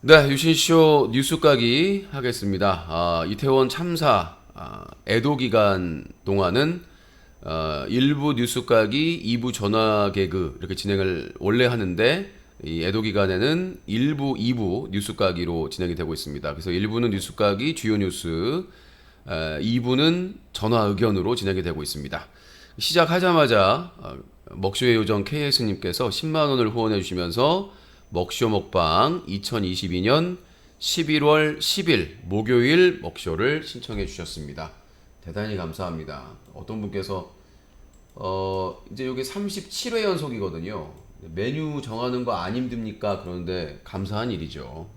네, 유신쇼 뉴스 까기 하겠습니다. 이태원 참사 애도 기간 동안은 일부 뉴스 까기, 2부 전화 개그 이렇게 진행을 원래 하는데 이 애도 기간에는 2부 뉴스 까기로 진행이 되고 있습니다. 그래서 1부는 뉴스 까기 주요 뉴스, 2부는 전화 의견으로 진행이 되고 있습니다. 시작하자마자 먹쇼의 요정 KS님께서 10만 원을 후원해 주시면서 먹쇼 먹방 2022년 11월 10일 목요일 먹쇼를 신청해 주셨습니다. 대단히 감사합니다. 어떤 분께서 이제 여기 37회 연속이거든요. 메뉴 정하는 거 안 힘듭니까? 그런데 감사한 일이죠.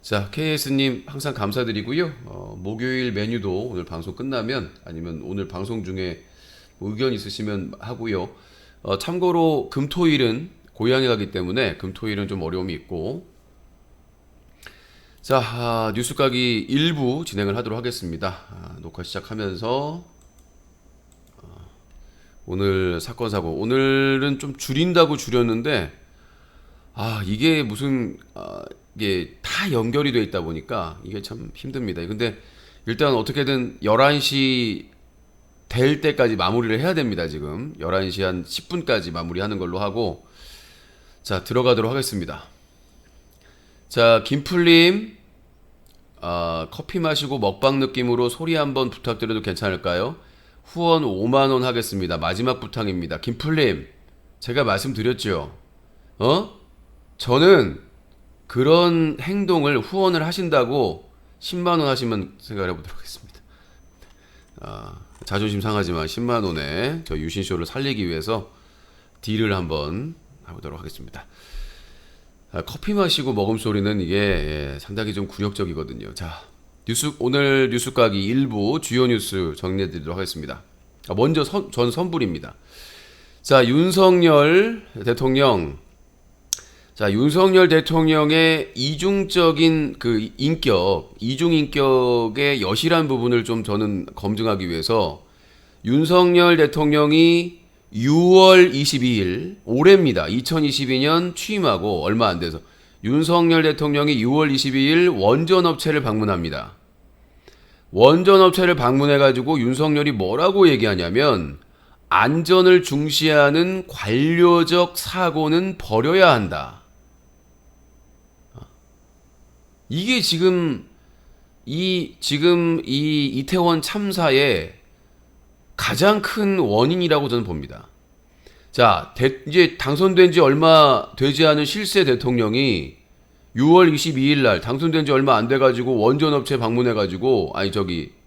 자, KS님 항상 감사드리고요. 목요일 메뉴도 오늘 방송 끝나면 아니면 오늘 방송 중에 의견 있으시면 하고요. 참고로 금토일은 고향에 가기 때문에 금토일은 좀 어려움이 있고, 자, 뉴스 까기 1부 진행을 하도록 하겠습니다. 녹화 시작하면서 오늘 사건 사고, 오늘은 좀 줄인다고 줄였는데 이게 무슨 이게 다 연결이 돼 있다 보니까 이게 참 힘듭니다. 근데 일단 어떻게든 11시 될 때까지 마무리를 해야 됩니다. 지금 11시 한 10분까지 마무리하는 걸로 하고, 자, 들어가도록 하겠습니다. 자, 김풀님, 커피 마시고 먹방 느낌으로 소리 한번 부탁드려도 괜찮을까요? 후원 5만원 하겠습니다. 마지막 부탁입니다. 김풀님, 제가 말씀드렸죠. 저는 그런 행동을 후원을 하신다고 10만원 하시면 생각을 해보도록 하겠습니다. 자존심 상하지만 10만원에 저 유신쇼를 살리기 위해서 딜을 한번 해보도록 하겠습니다. 커피 마시고 먹음 소리는 이게 상당히 좀 굴욕적이거든요. 자, 오늘 뉴스 까기 1부 주요 뉴스 정리해드리도록 하겠습니다. 먼저 전 선불입니다. 자, 윤석열 대통령의 이중적인 그 이중 인격의 여실한 부분을 좀 저는 검증하기 위해서 윤석열 대통령이 6월 22일, 올해입니다. 2022년 취임하고 얼마 안 돼서 윤석열 대통령이 6월 22일 원전업체를 방문합니다. 원전업체를 방문해가지고 윤석열이 뭐라고 얘기하냐면, 안전을 중시하는 관료적 사고는 버려야 한다. 이게 지금 이 이태원 참사의 가장 큰 원인이라고 저는 봅니다. 자, 이제 당선된 지 얼마 되지 않은 실세 대통령이 6월 22일 날 당선된 지 얼마 안 돼가지고 원전업체 방문해가지고,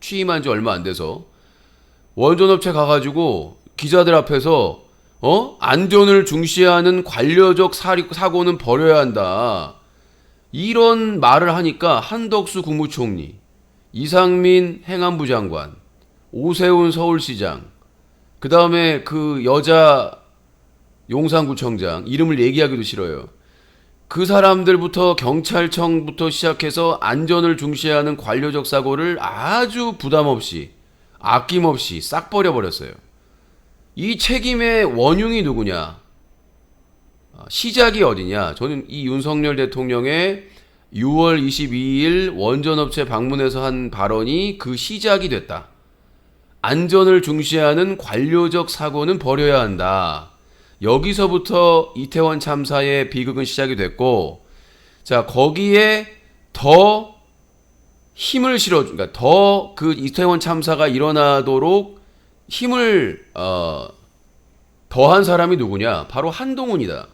취임한 지 얼마 안 돼서 원전업체 가가지고 기자들 앞에서 안전을 중시하는 관료적 사고는 버려야 한다, 이런 말을 하니까 한덕수 국무총리, 이상민 행안부 장관, 오세훈 서울시장, 그 다음에 그 여자 용산구청장, 이름을 얘기하기도 싫어요. 그 사람들부터 경찰청부터 시작해서 안전을 중시하는 관료적 사고를 아주 부담 없이, 아낌없이 싹 버려버렸어요. 이 책임의 원흉이 누구냐? 시작이 어디냐? 저는 이 윤석열 대통령의 6월 22일 원전업체 방문해서 한 발언이 그 시작이 됐다. 안전을 중시하는 관료적 사고는 버려야 한다. 여기서부터 이태원 참사의 비극은 시작이 됐고, 자, 거기에 더 힘을 그러니까 더 그 이태원 참사가 일어나도록 힘을 더한 사람이 누구냐? 바로 한동훈이다.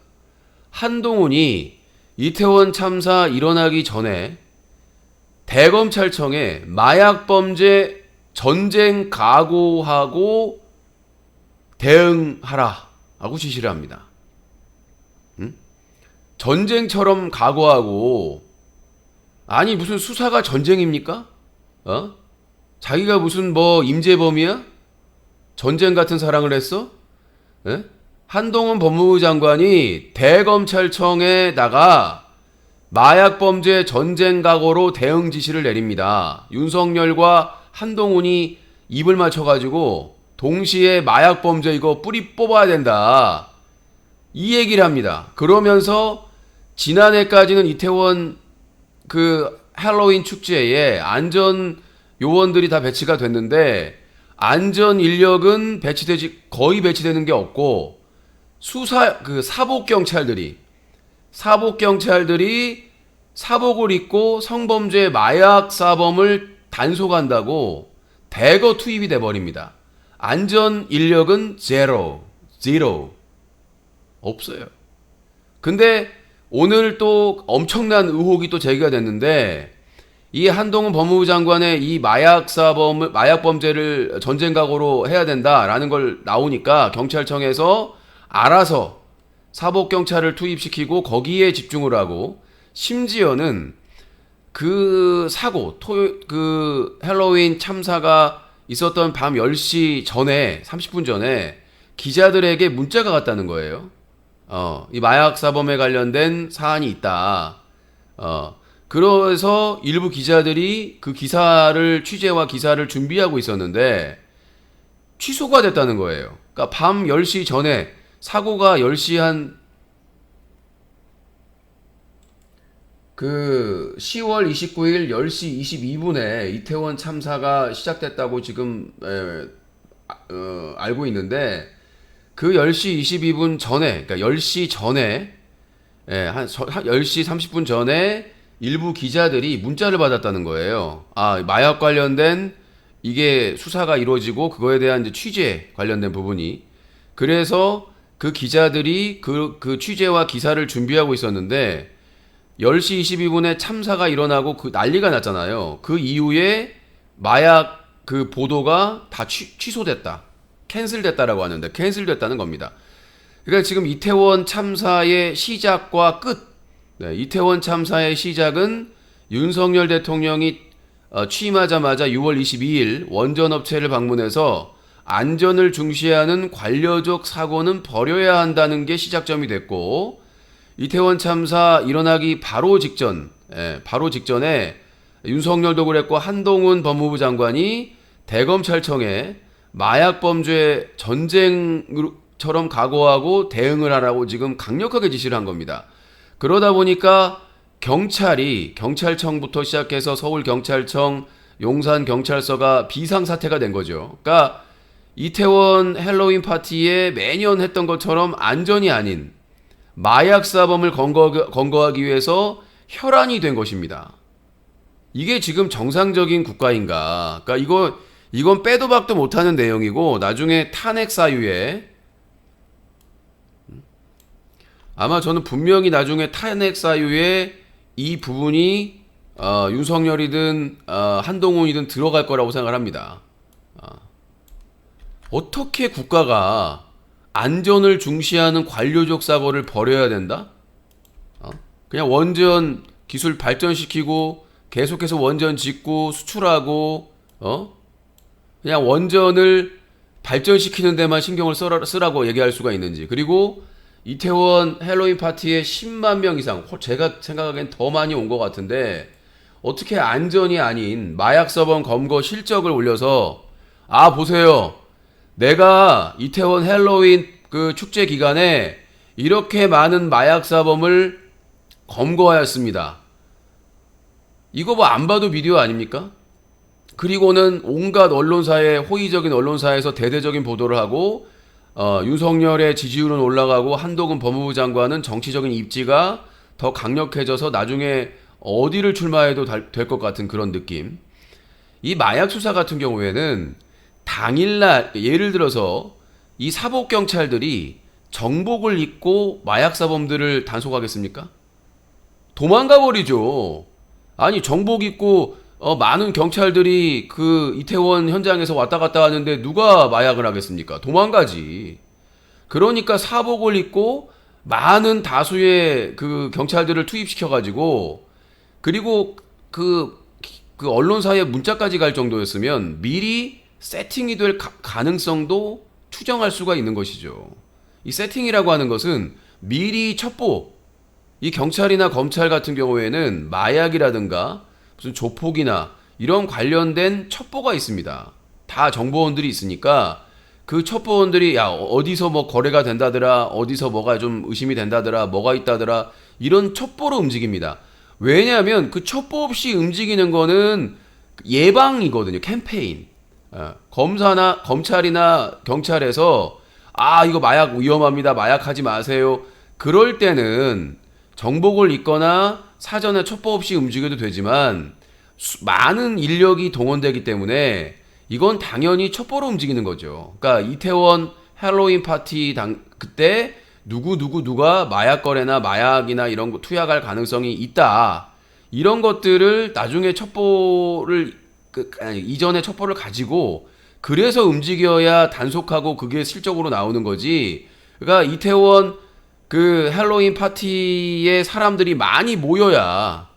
한동훈이 이태원 참사 일어나기 전에 대검찰청에 마약범죄 전쟁 각오하고 대응하라 하고 지시를 합니다. 전쟁처럼 각오하고, 아니 무슨 수사가 전쟁입니까? 자기가 무슨 임재범이야? 전쟁 같은 사랑을 했어? 한동훈 법무부 장관이 대검찰청에다가 마약범죄 전쟁 각오로 대응 지시를 내립니다. 윤석열과 한동훈이 입을 맞춰가지고 동시에 마약범죄 이거 뿌리 뽑아야 된다, 이 얘기를 합니다. 그러면서 지난해까지는 이태원 그 할로윈 축제에 안전 요원들이 다 배치가 됐는데 안전 인력은 거의 배치되는 게 없고 사복 경찰들이 사복을 입고 성범죄 마약 사범을 단속한다고 대거 투입이 돼 버립니다. 안전 인력은 제로 없어요. 근데 오늘 또 엄청난 의혹이 또 제기가 됐는데 이 한동훈 법무부 장관의 이 마약 범죄를 전쟁 각오로 해야 된다라는 걸 나오니까 경찰청에서 알아서 사복 경찰을 투입시키고 거기에 집중을 하고 심지어는 그 할로윈 참사가 있었던 밤 10시 전에 30분 전에 기자들에게 문자가 갔다는 거예요. 이 마약 사범에 관련된 사안이 있다. 그래서 일부 기자들이 그 취재와 기사를 준비하고 있었는데 취소가 됐다는 거예요. 그러니까 밤 10시 전에 사고가 10시 10월 29일 10시 22분에 이태원 참사가 시작됐다고 지금 알고 있는데 그 10시 22분 전에, 그러니까 10시 전에, 한 10시 30분 전에 일부 기자들이 문자를 받았다는 거예요. 마약 관련된 이게 수사가 이루어지고 그거에 대한 이제 취재 관련된 부분이. 그래서 그 기자들이 그 취재와 기사를 준비하고 있었는데 10시 22분에 참사가 일어나고 그 난리가 났잖아요. 그 이후에 마약 그 보도가 다 취소됐다. 캔슬됐다라고 하는데 캔슬됐다는 겁니다. 그러니까 지금 이태원 참사의 시작과 끝, 이태원 참사의 시작은 윤석열 대통령이 취임하자마자 6월 22일 원전업체를 방문해서 안전을 중시하는 관료적 사고는 버려야 한다는 게 시작점이 됐고 이태원 참사 일어나기 바로 직전에 윤석열도 그랬고 한동훈 법무부 장관이 대검찰청에 마약범죄 전쟁처럼 각오하고 대응을 하라고 지금 강력하게 지시를 한 겁니다. 그러다 보니까 경찰청부터 시작해서 서울경찰청, 용산경찰서가 비상사태가 된 거죠. 그러니까 이태원 헬로윈 파티에 매년 했던 것처럼 안전이 아닌 마약 사범을 검거하기 위해서 혈안이 된 것입니다. 이게 지금 정상적인 국가인가? 그러니까 이건 빼도 박도 못하는 내용이고 나중에 탄핵 사유에 아마 저는 분명히 나중에 탄핵 사유에 이 부분이 윤석열이든 한동훈이든 들어갈 거라고 생각을 합니다. 어떻게 국가가 안전을 중시하는 관료적 사고를 벌여야 된다? 그냥 원전 기술 발전시키고 계속해서 원전 짓고 수출하고 그냥 원전을 발전시키는 데만 신경을 쓰라고 얘기할 수가 있는지. 그리고 이태원 헬로윈 파티에 10만 명 이상, 제가 생각하기엔 더 많이 온 것 같은데 어떻게 안전이 아닌 마약서범 검거 실적을 올려서 보세요. 내가 이태원 헬로윈 그 축제 기간에 이렇게 많은 마약사범을 검거하였습니다. 이거 뭐 안 봐도 비디오 아닙니까? 그리고는 온갖 호의적인 언론사에서 대대적인 보도를 하고 윤석열의 지지율은 올라가고 한동훈 법무부 장관은 정치적인 입지가 더 강력해져서 나중에 어디를 출마해도 될 것 같은 그런 느낌. 이 마약 수사 같은 경우에는 당일날 예를 들어서 이 사복 경찰들이 정복을 입고 마약 사범들을 단속하겠습니까? 도망가 버리죠. 아니 정복 입고 많은 경찰들이 그 이태원 현장에서 왔다 갔다 하는데 누가 마약을 하겠습니까? 도망가지. 그러니까 사복을 입고 많은 다수의 그 경찰들을 투입시켜 가지고 그리고 그 언론사에 문자까지 갈 정도였으면 미리 세팅이 될 가능성도 추정할 수가 있는 것이죠. 이 세팅이라고 하는 것은 미리 첩보, 이 경찰이나 검찰 같은 경우에는 마약이라든가 무슨 조폭이나 이런 관련된 첩보가 있습니다. 다 정보원들이 있으니까 그 첩보원들이 야 어디서 뭐 거래가 된다더라, 어디서 뭐가 좀 의심이 된다더라, 뭐가 있다더라 이런 첩보로 움직입니다. 왜냐하면 그 첩보 없이 움직이는 거는 예방이거든요. 캠페인. 검사나 검찰이나 경찰에서 아 이거 마약 위험합니다. 마약하지 마세요. 그럴 때는 정복을 입거나 사전에 첩보 없이 움직여도 되지만 많은 인력이 동원되기 때문에 이건 당연히 첩보로 움직이는 거죠. 그러니까 이태원 할로윈 파티 그때 누가 마약 거래나 마약이나 이런 거 투약할 가능성이 있다. 이런 것들을 나중에 첩보를 이전에 첩보를 가지고 그래서 움직여야 단속하고 그게 실적으로 나오는 거지. 그러니까 이태원 그 할로윈 파티에 사람들이 많이 모여야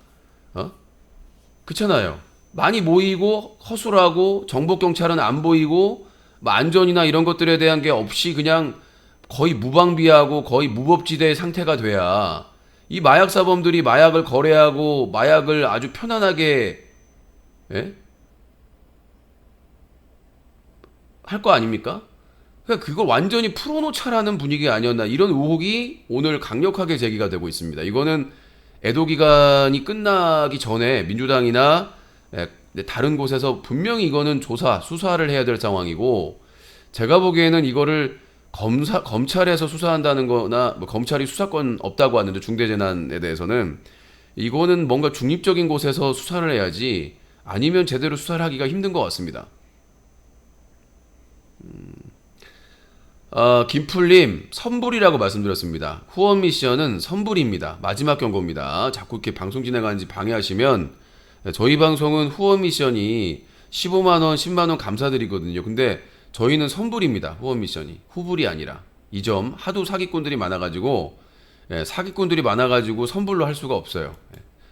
그렇잖아요. 많이 모이고 허술하고 정복 경찰은 안 보이고 뭐 안전이나 이런 것들에 대한 게 없이 그냥 거의 무방비하고 거의 무법지대의 상태가 돼야 이 마약 사범들이 마약을 거래하고 마약을 아주 편안하게 할 거 아닙니까? 그러니까 그걸 완전히 풀어놓자라는 분위기가 아니었나 이런 의혹이 오늘 강력하게 제기가 되고 있습니다. 이거는 애도 기간이 끝나기 전에 민주당이나 다른 곳에서 분명히 이거는 수사를 해야 될 상황이고 제가 보기에는 이거를 검찰에서 수사한다는 거나 뭐 검찰이 수사권 없다고 하는데 중대재난에 대해서는 이거는 뭔가 중립적인 곳에서 수사를 해야지 아니면 제대로 수사를 하기가 힘든 것 같습니다. 김풀님 선불이라고 말씀드렸습니다. 후원 미션은 선불입니다. 마지막 경고입니다. 자꾸 이렇게 방송 진행하는지 방해하시면 저희 방송은 후원 미션이 15만원 10만원 감사드리거든요. 근데 저희는 선불입니다. 후원 미션이 후불이 아니라 이 점 하도 사기꾼들이 많아가지고 선불로 할 수가 없어요.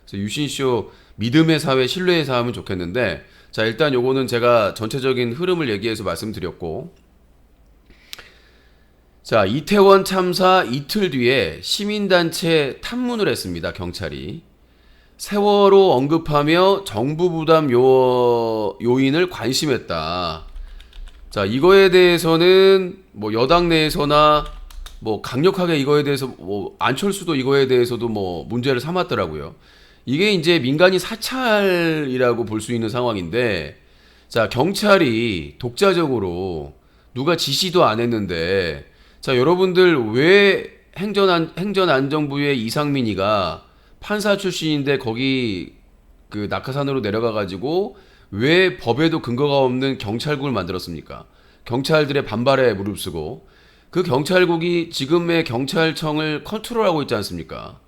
그래서 유신쇼 믿음의 사회 신뢰의 사회 하면 좋겠는데 자 일단 요거는 제가 전체적인 흐름을 얘기해서 말씀드렸고 자 이태원 참사 이틀 뒤에 시민단체 탐문을 했습니다. 경찰이 세월호 언급하며 정부 부담 요인을 관심했다. 자 이거에 대해서는 뭐 여당 내에서나 뭐 강력하게 이거에 대해서 뭐 안철수도 이거에 대해서도 뭐 문제를 삼았더라고요. 이게 이제 민간인 사찰이라고 볼 수 있는 상황인데 자 경찰이 독자적으로 누가 지시도 안 했는데 자 여러분들 왜 행정안전부의 이상민이가 판사 출신인데 거기 그 낙하산으로 내려가 가지고 왜 법에도 근거가 없는 경찰국을 만들었습니까? 경찰들의 반발에 무릅쓰고 그 경찰국이 지금의 경찰청을 컨트롤하고 있지 않습니까?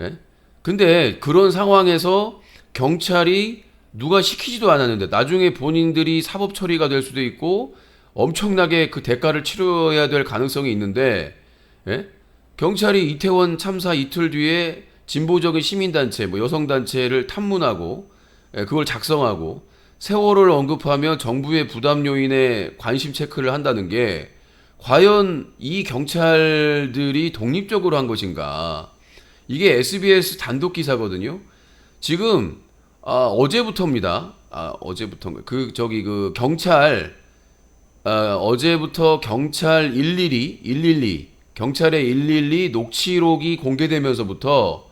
예? 근데 그런 상황에서 경찰이 누가 시키지도 않았는데 나중에 본인들이 사법 처리가 될 수도 있고 엄청나게 그 대가를 치러야 될 가능성이 있는데 경찰이 이태원 참사 이틀 뒤에 진보적인 시민단체, 뭐 여성단체를 탐문하고 그걸 작성하고 세월호를 언급하며 정부의 부담 요인에 관심 체크를 한다는 게 과연 이 경찰들이 독립적으로 한 것인가? 이게 SBS 단독 기사거든요. 지금 어제부터입니다. 어제부터 그 경찰 어제부터 경찰 112 경찰의 112 녹취록이 공개되면서부터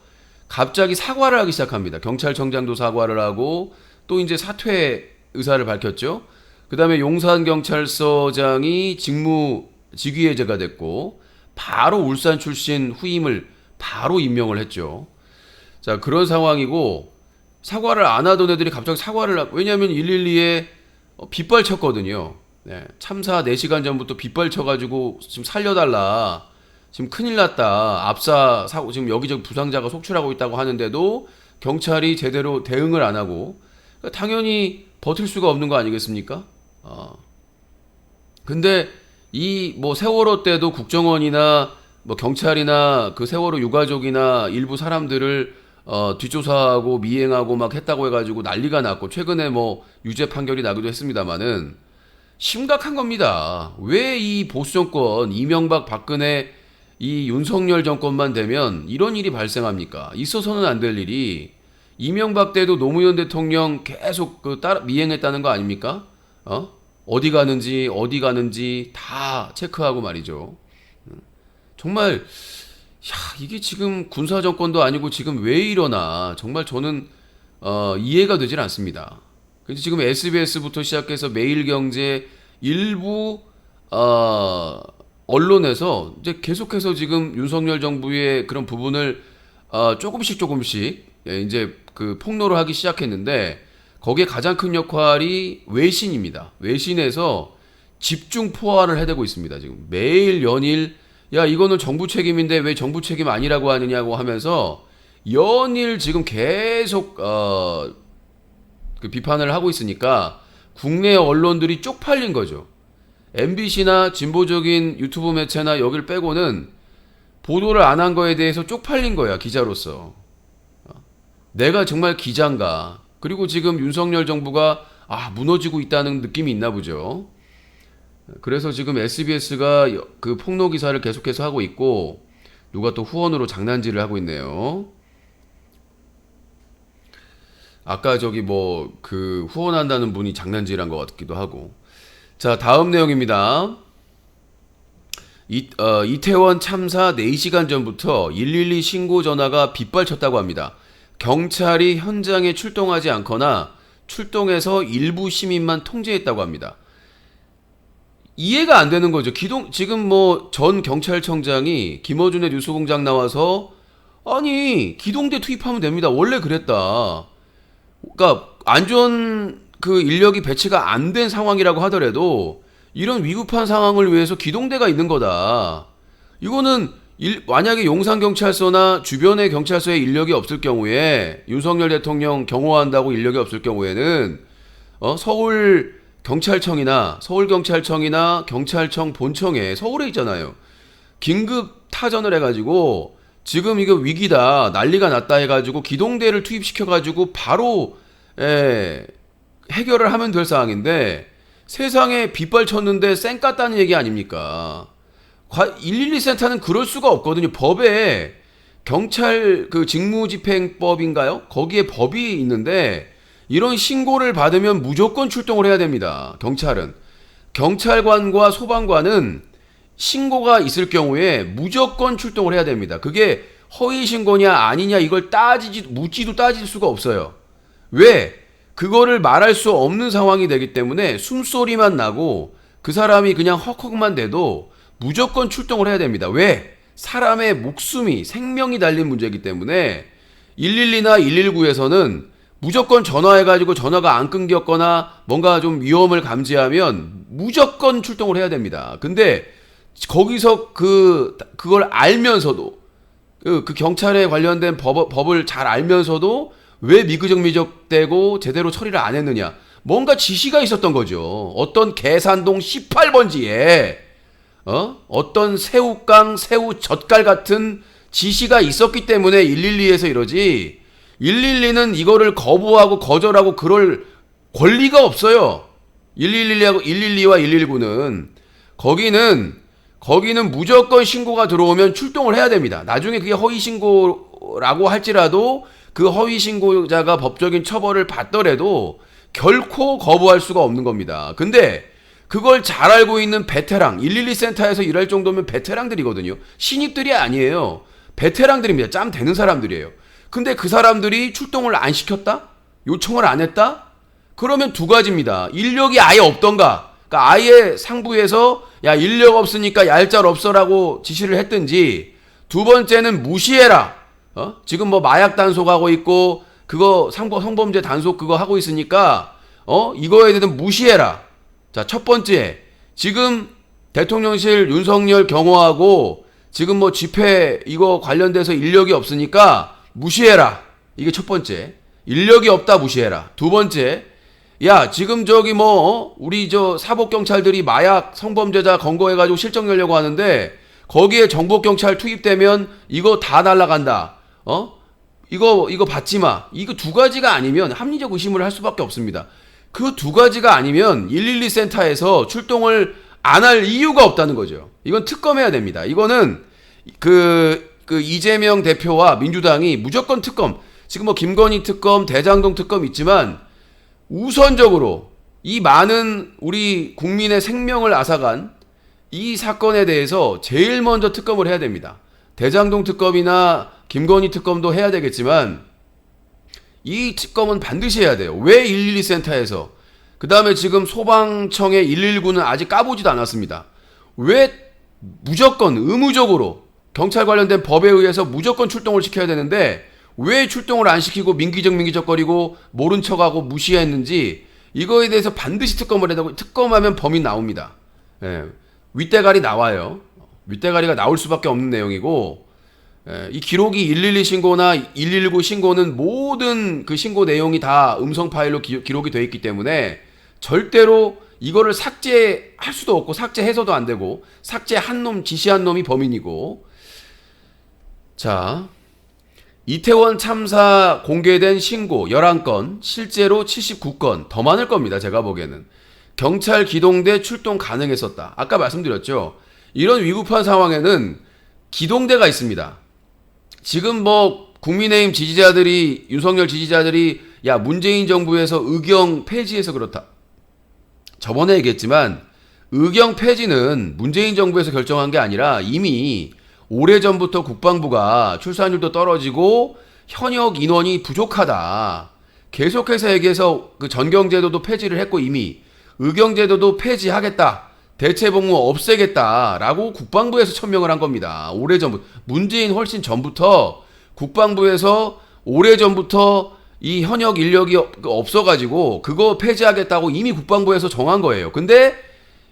갑자기 사과를 하기 시작합니다. 경찰청장도 사과를 하고 또 이제 사퇴 의사를 밝혔죠. 그다음에 용산경찰서장이 직위해제가 됐고 바로 울산 출신 후임을 바로 임명을 했죠. 자 그런 상황이고 사과를 안 하던 애들이 갑자기 왜냐하면 112에 빗발쳤거든요. 참사 4시간 전부터 빗발쳐가지고 지금 살려달라. 지금 큰일 났다. 압사 사고 지금 여기저기 부상자가 속출하고 있다고 하는데도 경찰이 제대로 대응을 안 하고 당연히 버틸 수가 없는 거 아니겠습니까? 근데 이 뭐 세월호 때도 국정원이나 뭐 경찰이나 그 세월호 유가족이나 일부 사람들을 뒷조사하고 미행하고 막 했다고 해가지고 난리가 났고 최근에 뭐 유죄 판결이 나기도 했습니다만은 심각한 겁니다. 왜 이 보수 정권 이명박 박근혜 이 윤석열 정권만 되면 이런 일이 발생합니까? 있어서는 안 될 일이 이명박 때도 노무현 대통령 계속 미행했다는 거 아닙니까? 어디 가는지 다 체크하고 말이죠. 정말 이게 지금 군사 정권도 아니고 지금 왜 이러나 정말 저는 이해가 되질 않습니다. 그래서 지금 SBS부터 시작해서 매일경제 일부 언론에서 이제 계속해서 지금 윤석열 정부의 그런 부분을 조금씩 이제 그 폭로를 하기 시작했는데 거기에 가장 큰 역할이 외신입니다. 외신에서 집중 포화를 해대고 있습니다. 지금 매일 연일 야 이거는 정부 책임인데 왜 정부 책임 아니라고 하느냐고 하면서 연일 지금 계속 그 비판을 하고 있으니까 국내 언론들이 쪽팔린 거죠. MBC나 진보적인 유튜브 매체나 여길 빼고는 보도를 안 한 거에 대해서 쪽팔린 거야, 기자로서. 내가 정말 기자인가. 그리고 지금 윤석열 정부가 무너지고 있다는 느낌이 있나 보죠. 그래서 지금 SBS가 그 폭로 기사를 계속해서 하고 있고 누가 또 후원으로 장난질을 하고 있네요. 아까 저기 뭐 그 후원한다는 분이 장난질한 것 같기도 하고. 자, 다음 내용입니다. 이태원 참사 4시간 전부터 112 신고 전화가 빗발쳤다고 합니다. 경찰이 현장에 출동하지 않거나 출동해서 일부 시민만 통제했다고 합니다. 이해가 안 되는 거죠. 지금 뭐 전 경찰청장이 김어준의 뉴스공장 나와서 아니 기동대 투입하면 됩니다. 원래 그랬다. 그러니까 안전 그 인력이 배치가 안 된 상황이라고 하더라도 이런 위급한 상황을 위해서 기동대가 있는 거다. 이거는 만약에 용산경찰서나 주변의 경찰서에 인력이 없을 경우에 윤석열 대통령 경호한다고 인력이 없을 경우에는 서울경찰청이나 경찰청 본청에 서울에 있잖아요. 긴급 타전을 해가지고 지금 이거 위기다 난리가 났다 해가지고 기동대를 투입시켜가지고 바로 해결을 하면 될 상황인데 세상에 빗발 쳤는데 쌩 깠다는 얘기 아닙니까? 112 센터는 그럴 수가 없거든요. 법에 경찰 그 직무집행법인가요? 거기에 법이 있는데 이런 신고를 받으면 무조건 출동을 해야 됩니다. 경찰관과 소방관은 신고가 있을 경우에 무조건 출동을 해야 됩니다. 그게 허위 신고냐 아니냐 이걸 묻지도 따질 수가 없어요. 왜? 그거를 말할 수 없는 상황이 되기 때문에 숨소리만 나고 그 사람이 그냥 헉헉만 돼도 무조건 출동을 해야 됩니다. 왜? 사람의 목숨이 생명이 달린 문제이기 때문에 112나 119에서는 무조건 전화해가지고 전화가 안 끊겼거나 뭔가 좀 위험을 감지하면 무조건 출동을 해야 됩니다. 근데 거기서 그걸 알면서도 그 경찰에 관련된 법을 잘 알면서도 왜 미적대고 제대로 처리를 안 했느냐? 뭔가 지시가 있었던 거죠. 어떤 계산동 18번지에 어떤 새우깡, 새우젓갈 같은 지시가 있었기 때문에 112에서 이러지 112는 이거를 거부하고 거절하고 그럴 권리가 없어요. 112와 119는 거기는 무조건 신고가 들어오면 출동을 해야 됩니다. 나중에 그게 허위 신고라고 할지라도 그 허위 신고자가 법적인 처벌을 받더라도 결코 거부할 수가 없는 겁니다. 근데 그걸 잘 알고 있는 베테랑 112 센터에서 일할 정도면 베테랑들이거든요. 신입들이 아니에요. 베테랑들입니다. 짬 되는 사람들이에요. 근데 그 사람들이 출동을 안 시켰다? 요청을 안 했다? 그러면 두 가지입니다. 인력이 아예 없던가. 그러니까 아예 상부에서 야 인력 없으니까 얄짤 없어라고 지시를 했든지 두 번째는 무시해라. 지금 뭐 마약 단속하고 있고 그거 성범죄 단속 그거 하고 있으니까 이거에 대해서 무시해라. 자, 첫 번째 지금 대통령실 윤석열 경호하고 지금 뭐 집회 이거 관련돼서 인력이 없으니까 무시해라. 이게 첫 번째. 인력이 없다 무시해라. 두 번째, 야 지금 저기 뭐 우리 저 사법경찰들이 마약 성범죄자 검거해가지고 실적 내려고 하는데 거기에 정보경찰 투입되면 이거 다 날라간다. 이거 받지 마. 이거 두 가지가 아니면 합리적 의심을 할 수밖에 없습니다. 그 두 가지가 아니면 112 센터에서 출동을 안 할 이유가 없다는 거죠. 이건 특검해야 됩니다. 이거는 그 이재명 대표와 민주당이 무조건 특검. 지금 뭐 김건희 특검, 대장동 특검 있지만 우선적으로 이 많은 우리 국민의 생명을 앗아간 이 사건에 대해서 제일 먼저 특검을 해야 됩니다. 대장동 특검이나 김건희 특검도 해야 되겠지만 이 특검은 반드시 해야 돼요. 왜 112 센터에서 그 다음에 지금 소방청의 119는 아직 까보지도 않았습니다. 왜 무조건 의무적으로 경찰 관련된 법에 의해서 무조건 출동을 시켜야 되는데 왜 출동을 안 시키고 민기적거리고 모른 척하고 무시했는지 이거에 대해서 반드시 특검을 해야 되고 특검하면 범인 나옵니다. 예, 윗대가리 나와요. 윗대가리가 나올 수밖에 없는 내용이고 이 기록이 112 신고나 119 신고는 모든 그 신고 내용이 다 음성 파일로 기록이 되어 있기 때문에 절대로 이거를 삭제할 수도 없고 삭제해서도 안 되고 삭제한 놈 지시한 놈이 범인이고 자 이태원 참사 공개된 신고 11건 실제로 79건 더 많을 겁니다. 제가 보기에는 경찰 기동대 출동 가능했었다. 아까 말씀드렸죠. 이런 위급한 상황에는 기동대가 있습니다. 지금 뭐 국민의힘 지지자들이 윤석열 지지자들이 야 문재인 정부에서 의경 폐지해서 그렇다. 저번에 얘기했지만 의경 폐지는 문재인 정부에서 결정한 게 아니라 이미 오래전부터 국방부가 출산율도 떨어지고 현역 인원이 부족하다. 계속해서 얘기해서 그 전경제도도 폐지를 했고 이미 의경제도도 폐지하겠다. 대체복무 없애겠다라고 국방부에서 천명을 한 겁니다. 오래전부터 문재인 훨씬 전부터 국방부에서 오래전부터 이 현역 인력이 없어가지고 그거 폐지하겠다고 이미 국방부에서 정한 거예요. 근데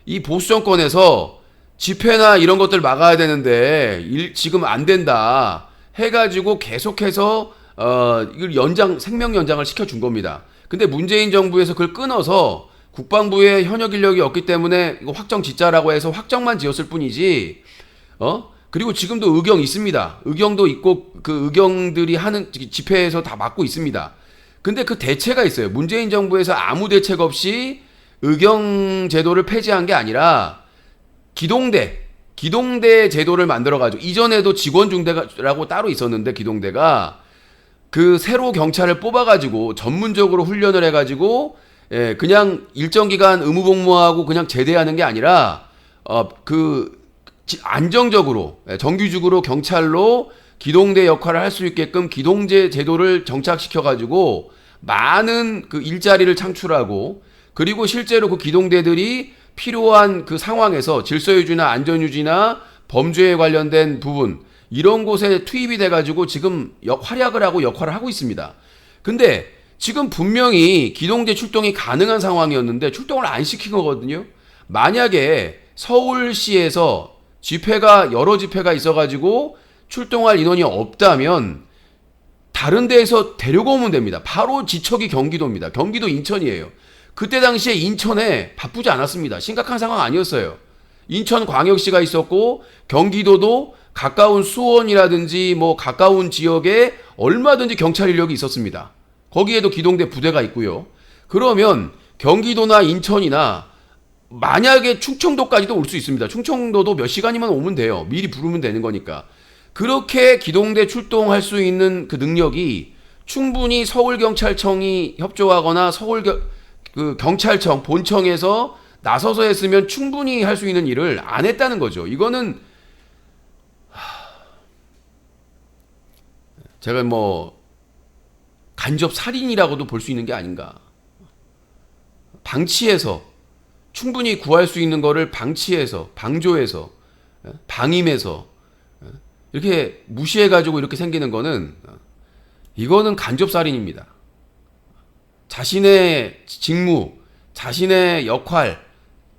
이 보수 정권에서 집회나 이런 것들 막아야 되는데 지금 안 된다 해가지고 계속해서 이걸 생명 연장을 시켜준 겁니다. 근데 문재인 정부에서 그걸 끊어서 국방부에 현역 인력이 없기 때문에 이거 확정 짓자라고 해서 확정만 지었을 뿐이지 그리고 지금도 의경 있습니다. 의경도 있고 그 의경들이 하는 집회에서 다 막고 있습니다. 근데 그 대체가 있어요. 문재인 정부에서 아무 대책 없이 의경 제도를 폐지한 게 아니라 기동대 제도를 만들어가지고 이전에도 직원중대라고 따로 있었는데 기동대가 그 새로 경찰을 뽑아가지고 전문적으로 훈련을 해가지고 그냥 일정 기간 의무복무하고 그냥 제대하는 게 아니라 안정적으로 정규직으로 경찰로 기동대 역할을 할 수 있게끔 기동제 제도를 정착시켜가지고 많은 그 일자리를 창출하고 그리고 실제로 그 기동대들이 필요한 그 상황에서 질서유지나 안전유지나 범죄에 관련된 부분 이런 곳에 투입이 돼가지고 지금 활약을 하고 역할을 하고 있습니다. 근데 지금 분명히 기동대 출동이 가능한 상황이었는데 출동을 안 시킨 거거든요. 만약에 서울시에서 여러 집회가 있어가지고 출동할 인원이 없다면 다른 데에서 데려오면 됩니다. 바로 지척이 경기도입니다. 경기도 인천이에요. 그때 당시에 인천에 바쁘지 않았습니다. 심각한 상황 아니었어요. 인천광역시가 있었고 경기도도 가까운 수원이라든지 뭐 가까운 지역에 얼마든지 경찰 인력이 있었습니다. 거기에도 기동대 부대가 있고요. 그러면 경기도나 인천이나 만약에 충청도까지도 올 수 있습니다. 충청도도 몇 시간이면 오면 돼요. 미리 부르면 되는 거니까. 그렇게 기동대 출동할 수 있는 그 능력이 충분히 서울경찰청이 협조하거나 경찰청 본청에서 나서서 했으면 충분히 할 수 있는 일을 안 했다는 거죠. 이거는 제가 뭐 간접 살인이라고도 볼 수 있는 게 아닌가. 방치해서 충분히 구할 수 있는 거를 방치해서 방조해서 방임해서 이렇게 무시해가지고 이렇게 생기는 거는 이거는 간접살인입니다. 자신의 직무, 자신의 역할,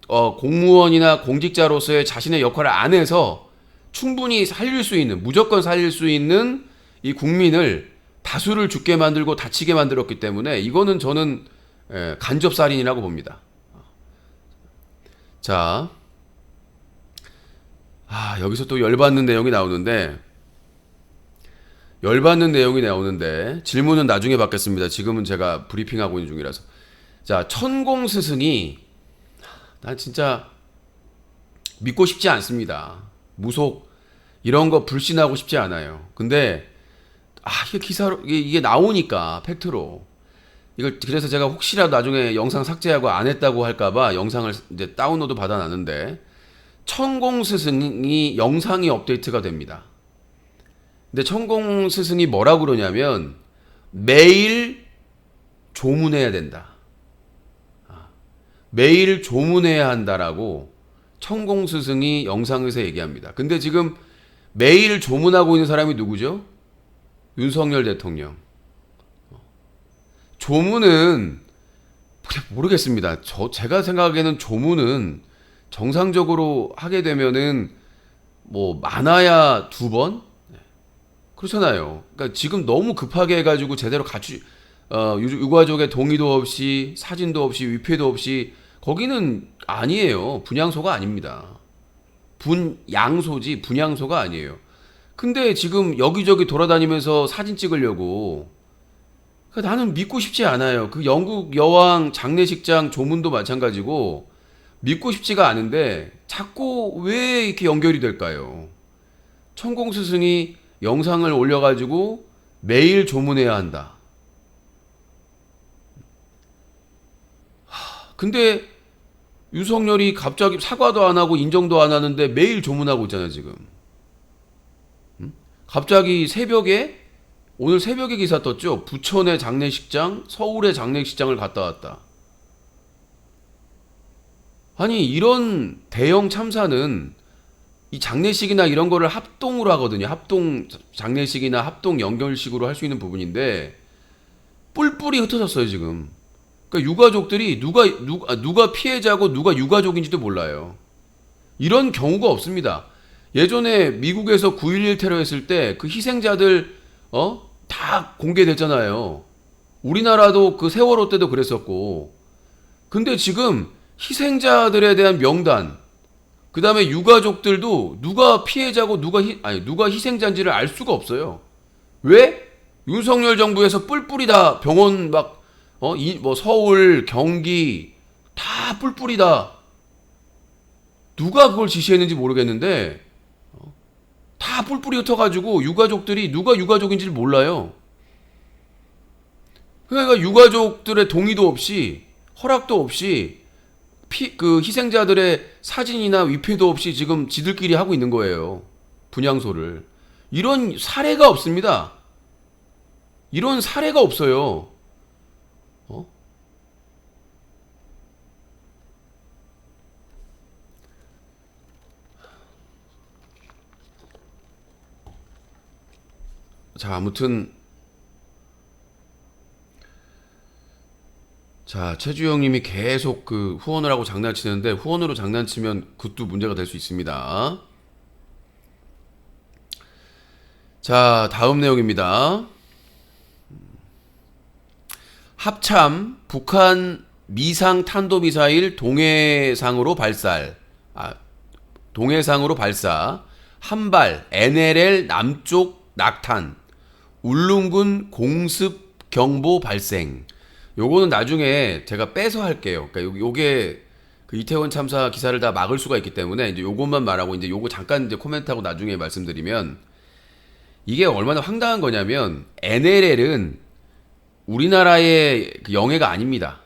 공무원이나 공직자로서의 자신의 역할을 안 해서 충분히 살릴 수 있는, 무조건 살릴 수 있는 이 국민을 다수를 죽게 만들고 다치게 만들었기 때문에 이거는 저는 간접살인이라고 봅니다. 자, 여기서 또 열받는 내용이 나오는데 질문은 나중에 받겠습니다. 지금은 제가 브리핑하고 있는 중이라서. 자, 천공 스승이 난 진짜 믿고 싶지 않습니다. 무속 이런 거 불신하고 싶지 않아요. 근데 이게 기사로 이게 나오니까 팩트로 이걸 그래서 제가 혹시라도 나중에 영상 삭제하고 안 했다고 할까봐 영상을 이제 다운로드 받아놨는데 천공 스승이 영상이 업데이트가 됩니다. 근데 천공 스승이 뭐라고 그러냐면 매일 조문해야 된다. 매일 조문해야 한다라고 천공 스승이 영상에서 얘기합니다. 근데 지금 매일 조문하고 있는 사람이 누구죠? 윤석열 대통령. 조문은 모르겠습니다. 제가 생각하기에는 조문은 정상적으로 하게 되면은 뭐 많아야 2번? 그렇잖아요. 그러니까 지금 너무 급하게 해가지고 제대로 유가족의 동의도 없이 사진도 없이 위패도 없이 거기는 아니에요. 분향소가 아닙니다. 분양소지 분향소가 아니에요. 근데 지금 여기저기 돌아다니면서 사진 찍으려고 그러니까 나는 믿고 싶지 않아요. 그 영국 여왕 장례식장 조문도 마찬가지고 믿고 싶지가 않은데 자꾸 왜 이렇게 연결이 될까요? 천공 스승이 영상을 올려가지고 매일 조문해야 한다. 근데 윤석열이 갑자기 사과도 안 하고 인정도 안 하는데 매일 조문하고 있잖아요, 지금. 갑자기 오늘 새벽에 기사 떴죠? 부천의 장례식장, 서울의 장례식장을 갔다 왔다. 아니, 이런 대형 참사는 이 장례식이나 이런 거를 합동으로 하거든요. 합동 장례식이나 합동 연결식으로 할 수 있는 부분인데 뿔뿔이 흩어졌어요, 지금. 그러니까 유가족들이 누가 피해자고 누가 유가족인지도 몰라요. 이런 경우가 없습니다. 예전에 미국에서 9.11 테러 했을 때 그 희생자들 다 공개됐잖아요. 우리나라도 그 세월호 때도 그랬었고. 근데 지금 희생자들에 대한 명단, 그 다음에 유가족들도 누가 피해자고 누가 희생자인지를 알 수가 없어요. 왜? 윤석열 정부에서 뿔뿔이 다 병원 뭐 서울, 경기 다 뿔뿔이다. 누가 그걸 지시했는지 모르겠는데 다 뿔뿔이 흩어가지고 유가족들이 누가 유가족인지를 몰라요. 그러니까 유가족들의 동의도 없이 허락도 없이 그 희생자들의 사진이나 위패도 없이 지금 지들끼리 하고 있는 거예요. 분향소를. 이런 사례가 없습니다. 이런 사례가 없어요. 자, 아무튼 자, 최주영님이 계속 그 후원을 하고 장난치는데 후원으로 장난치면 그것도 문제가 될 수 있습니다. 자, 다음 내용입니다. 합참 북한 미상 탄도미사일 동해상으로 발사 한발 NLL 남쪽 낙탄 울릉군 공습 경보 발생. 요거는 나중에 제가 빼서 할게요. 그러니까 요게 그 이태원 참사 기사를 다 막을 수가 있기 때문에 이제 요것만 말하고 이제 요거 잠깐 이제 코멘트하고 나중에 말씀드리면 이게 얼마나 황당한 거냐면 NLL은 우리나라의 그 영해가 아닙니다.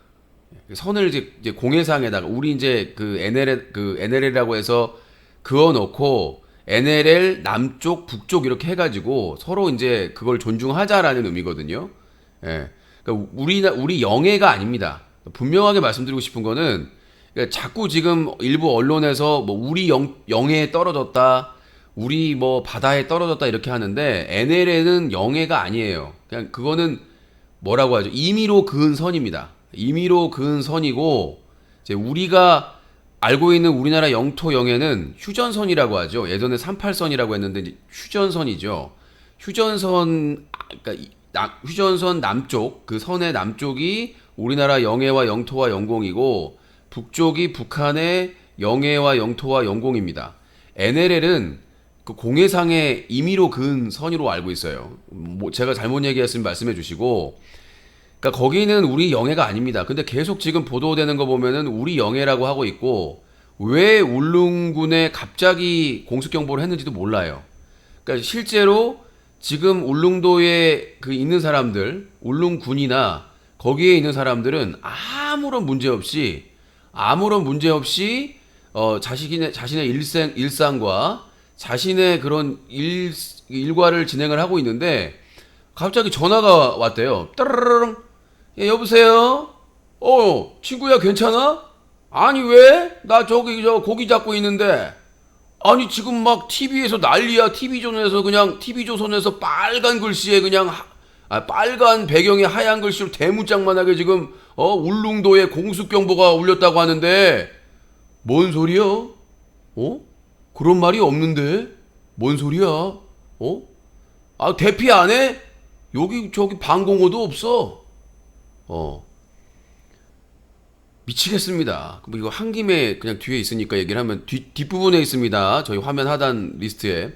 선을 이제 공해상에다가 우리 이제 그 NLL이라고 해서 그어 놓고 NLL 남쪽 북쪽 이렇게 해가지고 서로 이제 그걸 존중하자라는 의미거든요. 예. 그러니까 우리 영해가 아닙니다. 분명하게 말씀드리고 싶은 거는 그러니까 자꾸 지금 일부 언론에서 뭐 우리 영해에 떨어졌다, 우리 뭐 바다에 떨어졌다 이렇게 하는데 NLL은 영해가 아니에요. 그냥 그거는 뭐라고 하죠? 임의로 그은 선입니다. 임의로 그은 선이고 이제 우리가 알고 있는 우리나라 영토 영해는 휴전선이라고 하죠. 예전에 38선이라고 했는데 이제 휴전선이죠. 휴전선 남쪽, 그 선의 남쪽이 우리나라 영해와 영토와 영공이고 북쪽이 북한의 영해와 영토와 영공입니다. NLL은 그 공해상에 임의로 그은 선으로 알고 있어요. 뭐 제가 잘못 얘기했으면 말씀해 주시고, 그러니까 거기는 우리 영해가 아닙니다. 근데 계속 지금 보도되는 거 보면은 우리 영해라고 하고 있고 왜 울릉군에 갑자기 공습 경보를 했는지도 몰라요. 그러니까 실제로 지금 울릉도에 그 있는 사람들, 울릉군이나 거기에 있는 사람들은 아무런 문제 없이 자신의 일상과 자신의 그런 일과를 진행을 하고 있는데 갑자기 전화가 왔대요. 따르르릉. 예, 여보세요? 친구야 괜찮아? 아니 왜? 나 저기 고기 잡고 있는데. 아니 지금 막 TV에서 난리야. TV조선에서 빨간 글씨에 그냥 빨간 배경에 하얀 글씨로 대문짝만하게 지금 울릉도에 공습경보가 울렸다고 하는데 뭔 소리야? 그런 말이 없는데 뭔 소리야? 대피 안 해? 여기 저기 방공호도 없어. 미치겠습니다. 뭐 이거 한 김에 그냥 뒤에 있으니까 얘기를 하면 뒷부분에 있습니다. 저희 화면 하단 리스트에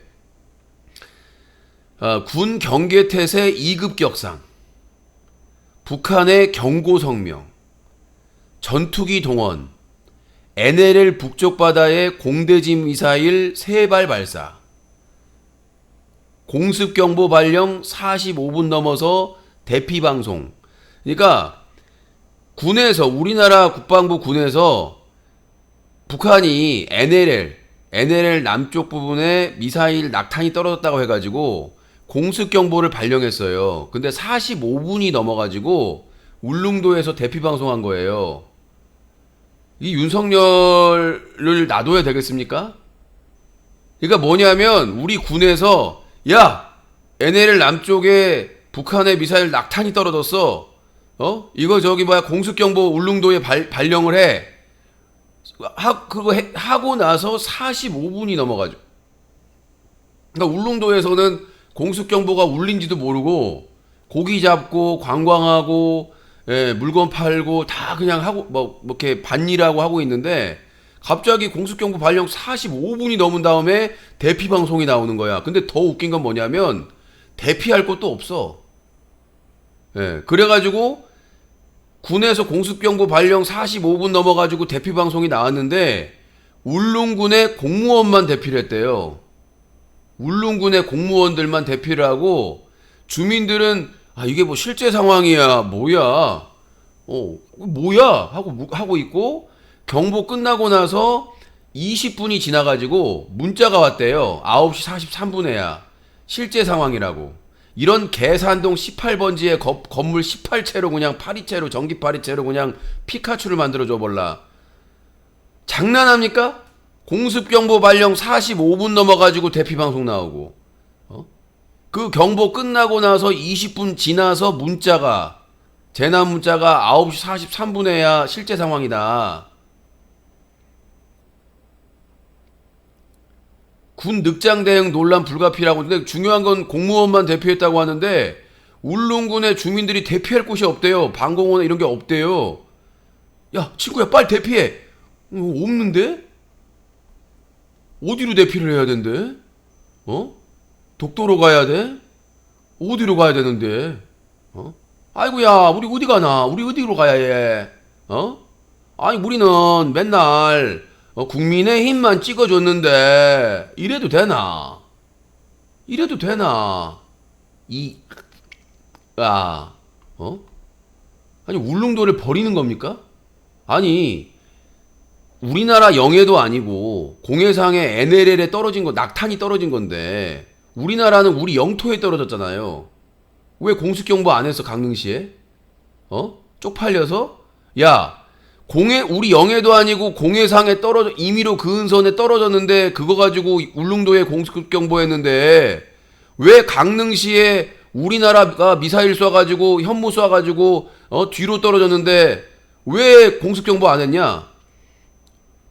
군 경계태세 2급 격상, 북한의 경고 성명, 전투기 동원, NLL 북쪽 바다의 공대지 미사일 3발 발사, 공습경보 발령 45분 넘어서 대피 방송. 그러니까 우리나라 국방부 군에서 북한이 NLL 남쪽 부분에 미사일 낙탄이 떨어졌다고 해가지고 공습경보를 발령했어요. 근데 45분이 넘어가지고 울릉도에서 대피 방송한 거예요. 이 윤석열을 놔둬야 되겠습니까? 그러니까 뭐냐면 우리 군에서 NLL 남쪽에 북한의 미사일 낙탄이 떨어졌어. 이거 공습경보 울릉도에 발령을 해. 그거 하고 나서 45분이 넘어가죠. 그러니까 울릉도에서는 공습경보가 울린지도 모르고 고기 잡고 관광하고 물건 팔고 다 그냥 하고 뭐 이렇게 밭일하고 하고 있는데 갑자기 공습경보 발령 45분이 넘은 다음에 대피 방송이 나오는 거야. 근데 더 웃긴 건 뭐냐면 대피할 것도 없어. 그래가지고 군에서 공습경보 발령 45분 넘어가지고 대피 방송이 나왔는데 울릉군의 공무원만 대피를 했대요. 울릉군의 공무원들만 대피를 하고 주민들은 이게 뭐 실제 상황이야 뭐야 하고 있고 경보 끝나고 나서 20분이 지나가지고 문자가 왔대요. 9시 43분에야 실제 상황이라고. 이런 계산동 18번지에 건물 18채로 그냥 파리채로 전기 파리채로 그냥 피카츄를 만들어줘 볼라. 장난합니까? 공습경보 발령 45분 넘어가지고 대피방송 나오고 그 경보 끝나고 나서 20분 지나서 재난 문자가 9시 43분에야 실제 상황이다. 군 늑장 대응 논란 불가피라고. 근데 중요한 건 공무원만 대피했다고 하는데 울릉군의 주민들이 대피할 곳이 없대요. 방공호나 이런 게 없대요. 야 친구야 빨리 대피해. 없는데? 어디로 대피를 해야 된대? 독도로 가야 돼? 어디로 가야 되는데? 아이고야 우리 어디 가나? 우리 어디로 가야 해? 아니 우리는 맨날 국민의힘만 찍어줬는데 이래도 되나? 아니 울릉도를 버리는 겁니까? 아니 우리나라 영해도 아니고 공해상에 NLL에 떨어진 거 낙탄이 떨어진 건데 우리나라는 우리 영토에 떨어졌잖아요. 왜 공습경보 안 했어 강릉시에? 쪽팔려서? 우리 영해도 아니고 공해상에 임의로 그은선에 떨어졌는데 그거 가지고 울릉도에 공습경보했는데 왜 강릉시에 우리나라가 미사일 쏴가지고 현무 쏴가지고 뒤로 떨어졌는데 왜 공습경보 안 했냐?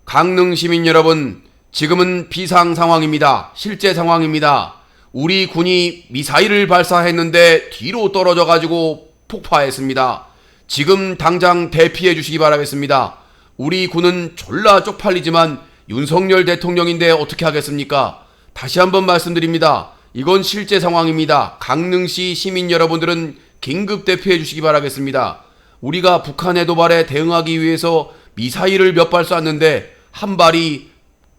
강릉 시민 여러분, 지금은 비상 상황입니다. 실제 상황입니다. 우리 군이 미사일을 발사했는데 뒤로 떨어져가지고 폭파했습니다. 지금 당장 대피해 주시기 바라겠습니다. 우리 군은 졸라 쪽팔리지만 윤석열 대통령인데 어떻게 하겠습니까? 다시 한번 말씀드립니다. 이건 실제 상황입니다. 강릉시 시민 여러분들은 긴급 대피해 주시기 바라겠습니다. 우리가 북한의 도발에 대응하기 위해서 미사일을 몇 발 쐈는데 한 발이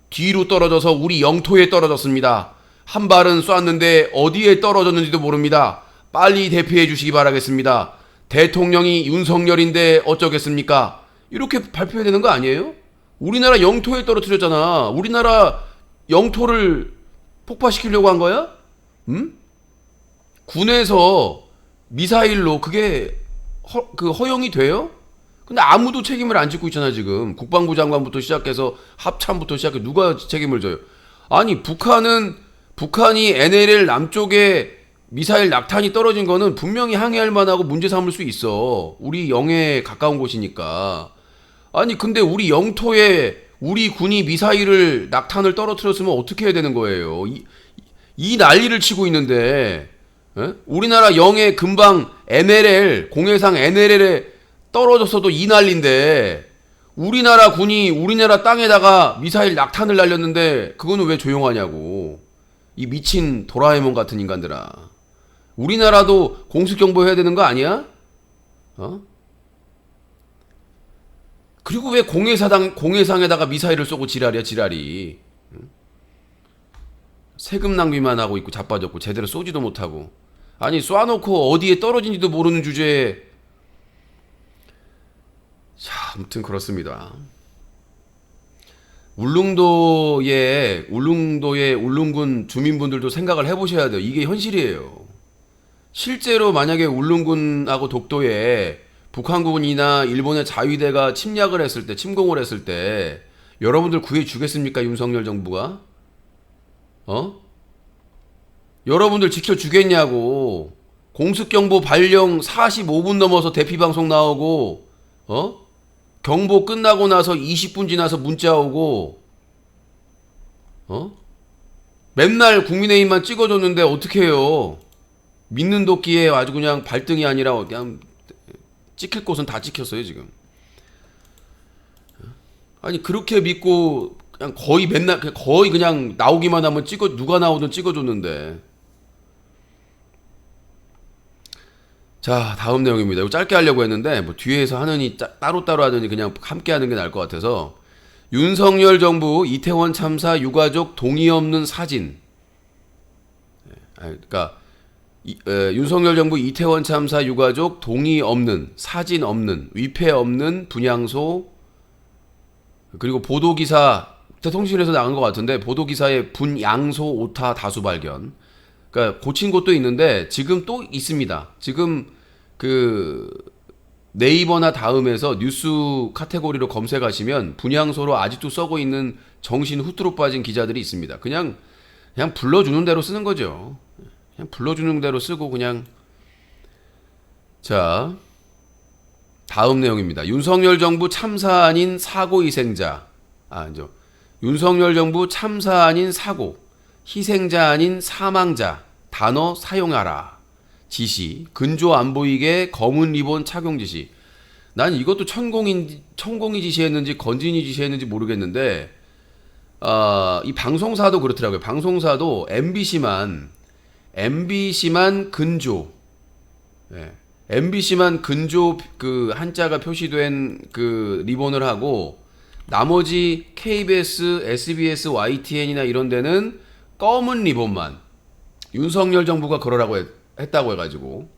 뒤로 떨어져서 우리 영토에 떨어졌습니다. 한 발은 쐈는데 어디에 떨어졌는지도 모릅니다. 빨리 대피해 주시기 바라겠습니다. 대통령이 윤석열인데 어쩌겠습니까? 이렇게 발표해야 되는 거 아니에요? 우리나라 영토에 떨어뜨렸잖아. 우리나라 영토를 폭파시키려고 한 거야? 응? 군에서 미사일로 그게 허용이 돼요? 근데 아무도 책임을 안 짓고 있잖아 지금. 국방부 장관부터 시작해서 합참부터 시작해 누가 책임을 져요? 아니 북한이 NLL 남쪽에 미사일 낙탄이 떨어진 거는 분명히 항의할 만하고 문제 삼을 수 있어. 우리 영해에 가까운 곳이니까. 아니 근데 우리 영토에 우리 군이 미사일을 낙탄을 떨어뜨렸으면 어떻게 해야 되는 거예요? 이 난리를 치고 있는데 우리나라 영해 금방 NLL 공해상 NLL에 떨어졌어도 이 난리인데 우리나라 군이 우리나라 땅에다가 미사일 낙탄을 날렸는데 그거는 왜 조용하냐고. 이 미친 도라에몽 같은 인간들아. 우리나라도 공습경보 해야 되는 거 아니야? 그리고 왜 공해상에다가 미사일을 쏘고 지랄이야 지랄이. 세금 낭비만 하고 있고 자빠졌고 제대로 쏘지도 못하고. 아니 쏴놓고 어디에 떨어진지도 모르는 주제에. 자, 아무튼 그렇습니다. 울릉도의 울릉군 주민분들도 생각을 해보셔야 돼요. 이게 현실이에요. 실제로 만약에 울릉군하고 독도에 북한군이나 일본의 자위대가 침략을 했을 때, 침공을 했을 때 여러분들 구해주겠습니까? 윤석열 정부가? 여러분들 지켜주겠냐고. 공습경보 발령 45분 넘어서 대피방송 나오고 경보 끝나고 나서 20분 지나서 문자 오고 맨날 국민의힘만 찍어줬는데 어떻게 해요? 믿는 도끼에 아주 그냥 발등이 아니라 그냥 찍힐 곳은 다 찍혔어요 지금. 아니 그렇게 믿고 그냥 거의 맨날 거의 그냥 나오기만 하면 누가 나오든 찍어줬는데. 자, 다음 내용입니다. 이거 짧게 하려고 했는데 뭐 뒤에서 하느니 따로따로 하느니 그냥 함께 하는 게 나을 것 같아서. 윤석열 정부 이태원 참사 유가족 동의 없는 사진. 그러니까 윤석열 정부 이태원 참사 유가족 동의 없는, 사진 없는, 위패 없는 분향소, 그리고 보도기사, 대통령실에서 나간 것 같은데 보도기사의 분양소 오타 다수 발견. 그러니까 고친 곳도 있는데 지금 또 있습니다. 지금 그 네이버나 다음에서 뉴스 카테고리로 검색하시면 분향소로 아직도 썩어 있는 정신 후투로 빠진 기자들이 있습니다. 그냥 불러주는 대로 쓰는 거죠. 그냥 불러주는 대로 쓰고 그냥. 자, 다음 내용입니다. 윤석열 정부 참사 아닌 사고 희생자. 윤석열 정부 참사 아닌 사고, 희생자 아닌 사망자 단어 사용하라. 지시, 근조 안 보이게 검은 리본 착용 지시. 난 이것도 천공이 지시했는지 건진이 지시했는지 모르겠는데 이 방송사도 그렇더라고요. 방송사도 MBC만 근조, MBC만 근조 그 한자가 표시된 그 리본을 하고 나머지 KBS, SBS, YTN이나 이런 데는 검은 리본만. 윤석열 정부가 그러라고 했다고 해가지고.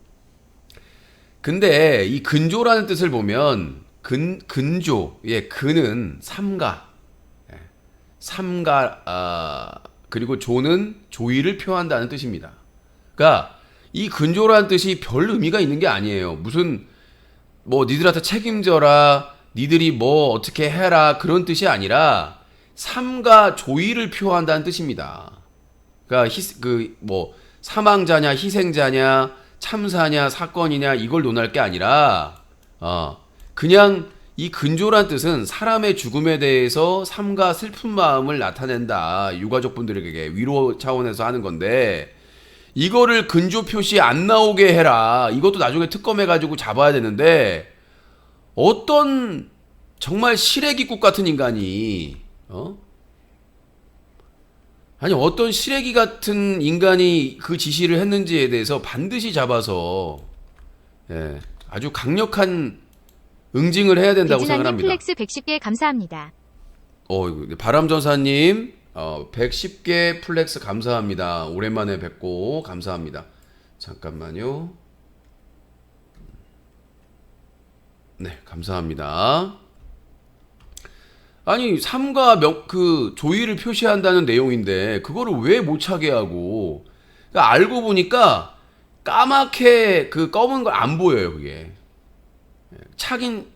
근데 이 근조라는 뜻을 보면 근조, 근은 삼가, 그리고 조는 조의를 표한다는 뜻입니다. 그러니까 이 근조라는 뜻이 별 의미가 있는 게 아니에요. 무슨 뭐 니들한테 책임져라, 니들이 뭐 어떻게 해라 그런 뜻이 아니라 삼가 조의를 표한다는 뜻입니다. 그러니까 뭐 사망자냐 희생자냐 참사냐 사건이냐 이걸 논할 게 아니라 그냥 이 근조란 뜻은 사람의 죽음에 대해서 삼가 슬픈 마음을 나타낸다. 유가족분들에게 위로 차원에서 하는 건데 이거를 근조 표시 안 나오게 해라. 이것도 나중에 특검해가지고 잡아야 되는데 어떤 정말 시래기국 같은 인간이 어떤 시래기 같은 인간이 그 지시를 했는지에 대해서 반드시 잡아서 아주 강력한 응징을 해야 된다고 생각합니다. 플렉스 110개 감사합니다. 바람전사님 110개 플렉스 감사합니다. 오랜만에 뵙고 감사합니다. 잠깐만요. 네, 감사합니다. 아니, 삼가 그 조의를 표시한다는 내용인데 그거를 왜 못 차게 하고? 그러니까 알고 보니까 까맣게 그 검은 걸 안 보여요, 그게. 차긴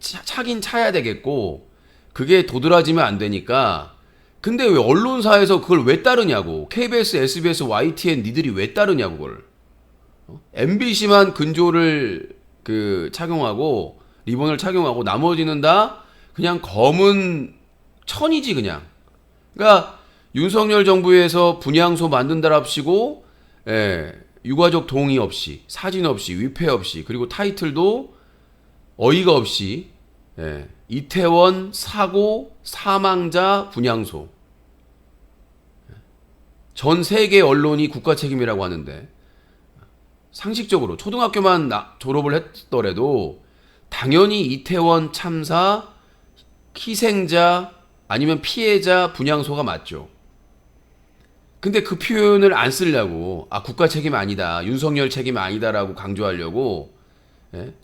차야 되겠고 그게 도드라지면 안 되니까. 근데 왜 언론사에서 그걸 왜 따르냐고. KBS, SBS, YTN 니들이 왜 따르냐고 그걸. MBC만 근조를 그 착용하고 리본을 착용하고 나머지는 다 그냥 검은 천이지 그냥. 그러니까 윤석열 정부에서 분향소 만든다랍시고 유가족 동의 없이 사진 없이 위패 없이 그리고 타이틀도 어이가 없이 이태원 사고 사망자 분향소 전 세계 언론이 국가 책임이라고 하는데 상식적으로 초등학교만 졸업을 했더라도 당연히 이태원 참사 희생자 아니면 피해자 분향소가 맞죠. 근데 그 표현을 안 쓰려고 국가 책임 아니다 윤석열 책임 아니다라고 강조하려고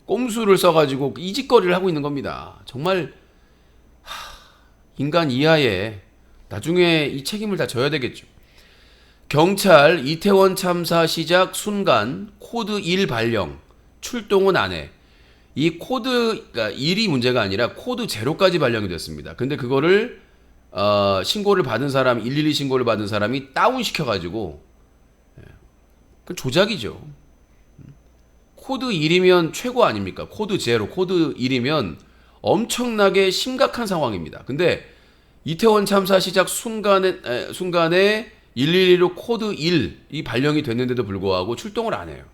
꼼수를 써가지고 이 짓거리를 하고 있는 겁니다. 정말 인간 이하에 나중에 이 책임을 다 져야 되겠죠. 경찰 이태원 참사 시작 순간 코드 1 발령 출동은 안 해. 이 코드 그러니까 1이 문제가 아니라 코드 0까지 발령이 됐습니다. 근데 그거를 신고를 받은 사람 112 신고를 받은 사람이 다운 시켜가지고 그 조작이죠. 코드 1이면 최고 아닙니까? 코드 0, 코드 1이면 엄청나게 심각한 상황입니다. 근데 이태원 참사 시작 순간에 112로 코드 1이 발령이 됐는데도 불구하고 출동을 안 해요.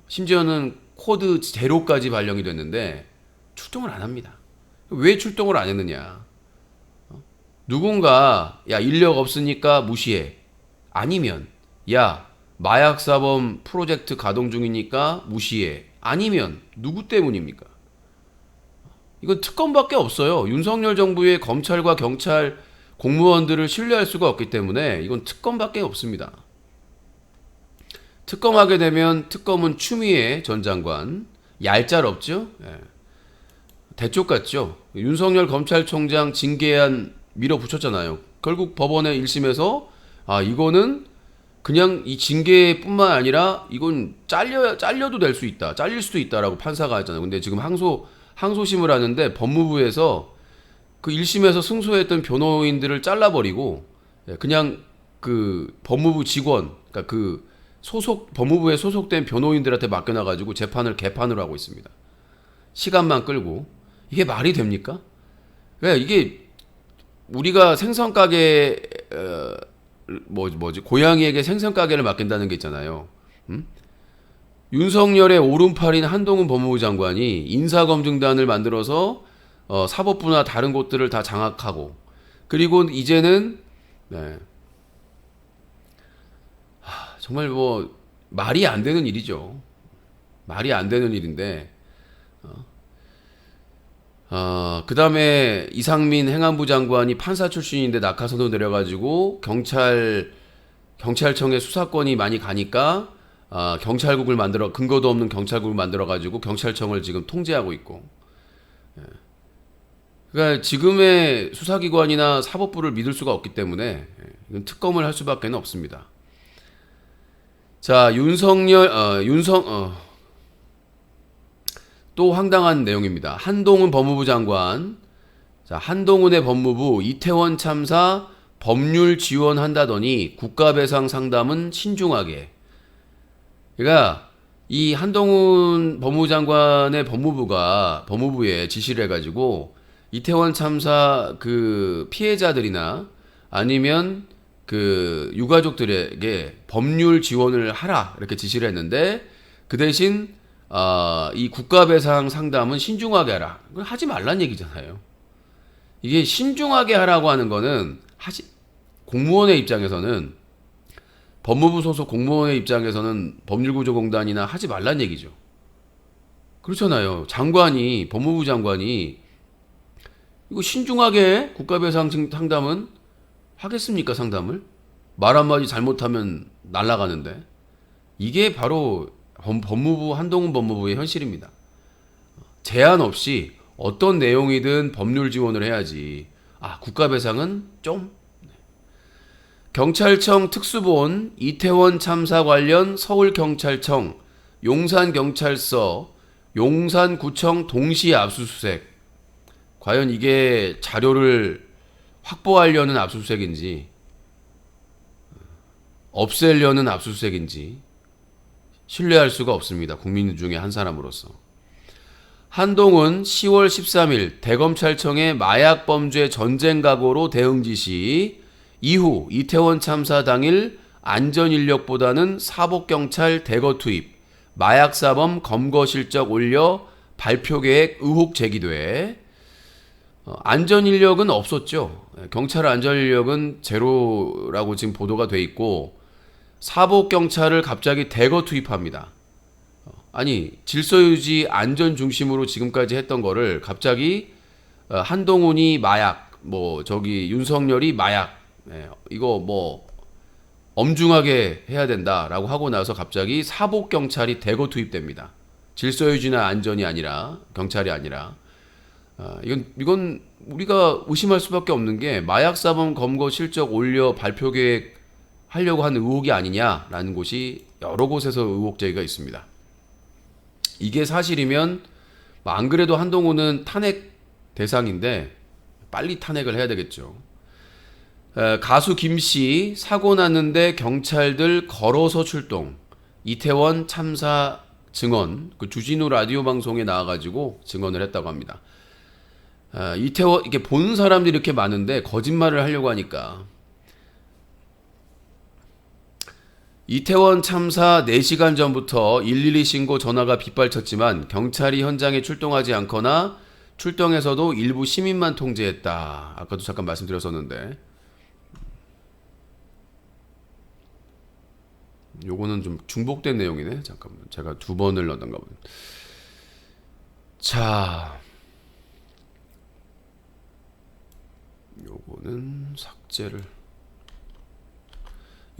심지어는 코드 0까지 발령이 됐는데 출동을 안 합니다. 왜 출동을 안 했느냐? 누군가 야 인력 없으니까 무시해. 아니면 야 마약사범 프로젝트 가동 중이니까 무시해. 아니면 누구 때문입니까? 이건 특검밖에 없어요. 윤석열 정부의 검찰과 경찰 공무원들을 신뢰할 수가 없기 때문에 이건 특검밖에 없습니다. 특검하게 되면 특검은 추미애 전 장관 얄짤없죠? 대쪽 같죠? 윤석열 검찰총장 징계안 밀어붙였잖아요. 결국 법원의 1심에서 이거는 그냥 이 징계뿐만 아니라 이건 잘려도 될 수 있다. 잘릴 수도 있다라고 판사가 했잖아요. 근데 지금 항소심을 하는데 법무부에서 그 1심에서 승소했던 변호인들을 잘라버리고 그냥 그 법무부 직원, 그러니까 그 법무부에 소속된 변호인들한테 맡겨놔가지고 재판을 개판으로 하고 있습니다. 시간만 끌고. 이게 말이 됩니까? 이게 우리가 생선가게, 고양이에게 생선가게를 맡긴다는 게 있잖아요. 윤석열의 오른팔인 한동훈 법무부 장관이 인사검증단을 만들어서 사법부나 다른 곳들을 다 장악하고 그리고 이제는 정말 말이 안 되는 일이죠. 말이 안 되는 일인데 그 다음에 이상민 행안부 장관이 판사 출신인데 낙하산도 내려가지고 경찰청에 수사권이 많이 가니까 경찰국을 근거도 없는 경찰국을 만들어가지고 경찰청을 지금 통제하고 있고. 그러니까 지금의 수사기관이나 사법부를 믿을 수가 없기 때문에 이건 특검을 할 수밖에 없습니다. 자, 또 황당한 내용입니다. 한동훈 법무부 장관. 자, 한동훈의 법무부 이태원 참사 법률 지원한다더니 국가배상 상담은 신중하게. 그러니까 이 한동훈 법무부 장관의 법무부에 지시를 해가지고 이태원 참사 그 피해자들이나 아니면 그 유가족들에게 법률 지원을 하라 이렇게 지시를 했는데 그 대신 이 국가배상 상담은 신중하게 하라. 하지 말란 얘기잖아요. 이게 신중하게 하라고 하는 거는 공무원의 입장에서는 법무부 소속 공무원의 입장에서는 법률구조공단이나 하지 말란 얘기죠. 그렇잖아요. 법무부 장관이 이거 신중하게 국가배상 상담은 하겠습니까? 상담을? 말 한마디 잘못하면 날아가는데. 이게 바로 한동훈 법무부의 현실입니다. 제한 없이 어떤 내용이든 법률 지원을 해야지. 국가 배상은 좀. 경찰청 특수본 이태원 참사 관련 서울경찰청, 용산경찰서, 용산구청 동시 압수수색. 과연 이게 자료를 확보하려는 압수수색인지 없애려는 압수수색인지 신뢰할 수가 없습니다. 국민 중에 한 사람으로서. 한동훈 10월 13일 대검찰청의 마약범죄 전쟁각오로 대응 지시 이후 이태원 참사 당일 안전인력보다는 사복경찰 대거 투입, 마약사범 검거 실적 올려 발표계획 의혹 제기돼 안전인력은 없었죠. 경찰 안전인력은 제로라고 지금 보도가 돼 있고 사복경찰을 갑자기 대거 투입합니다. 아니 질서유지 안전 중심으로 지금까지 했던 거를 갑자기 한동훈이 마약, 윤석열이 마약, 이거 엄중하게 해야 된다라고 하고 나서 갑자기 사복경찰이 대거 투입됩니다. 질서유지나 안전이 아니라 경찰이 아니라 이건 우리가 의심할 수밖에 없는 게 마약사범 검거 실적 올려 발표 계획 하려고 하는 의혹이 아니냐라는 곳이 여러 곳에서 의혹 제기가 있습니다. 이게 사실이면 안 그래도 한동훈은 탄핵 대상인데 빨리 탄핵을 해야 되겠죠. 가수 김씨 사고 났는데 경찰들 걸어서 출동. 이태원 참사 증언, 주진우 라디오 방송에 나와가지고 증언을 했다고 합니다. 이태원 이렇게 본 사람들이 이렇게 많은데 거짓말을 하려고 하니까 이태원 참사 4시간 전부터 112 신고 전화가 빗발쳤지만 경찰이 현장에 출동하지 않거나 출동해서도 일부 시민만 통제했다. 아까도 잠깐 말씀드렸었는데 요거는 좀 중복된 내용이네. 잠깐만 제가 2번을 넣었던가 보네. 자, 요거는 삭제를.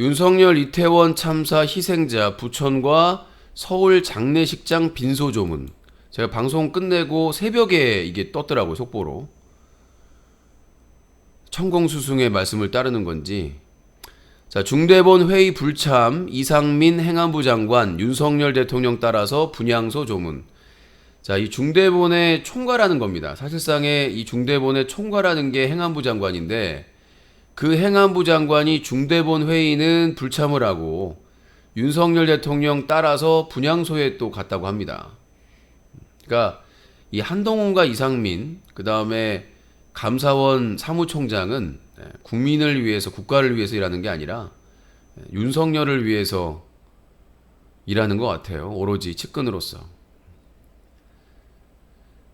윤석열 이태원 참사 희생자 부천과 서울 장례식장 빈소조문. 제가 방송 끝내고 새벽에 이게 떴더라고요. 속보로. 천공수승의 말씀을 따르는 건지. 자, 중대본 회의 불참 이상민 행안부 장관 윤석열 대통령 따라서 분향소 조문. 자, 이 중대본의 총괄하는 겁니다. 사실상의 이 중대본의 총괄하는 게 행안부 장관인데 그 행안부 장관이 중대본 회의는 불참을 하고 윤석열 대통령 따라서 분향소에 또 갔다고 합니다. 그러니까 이 한동훈과 이상민, 그 다음에 감사원 사무총장은 국민을 위해서, 국가를 위해서 일하는 게 아니라 윤석열을 위해서 일하는 것 같아요. 오로지 측근으로서.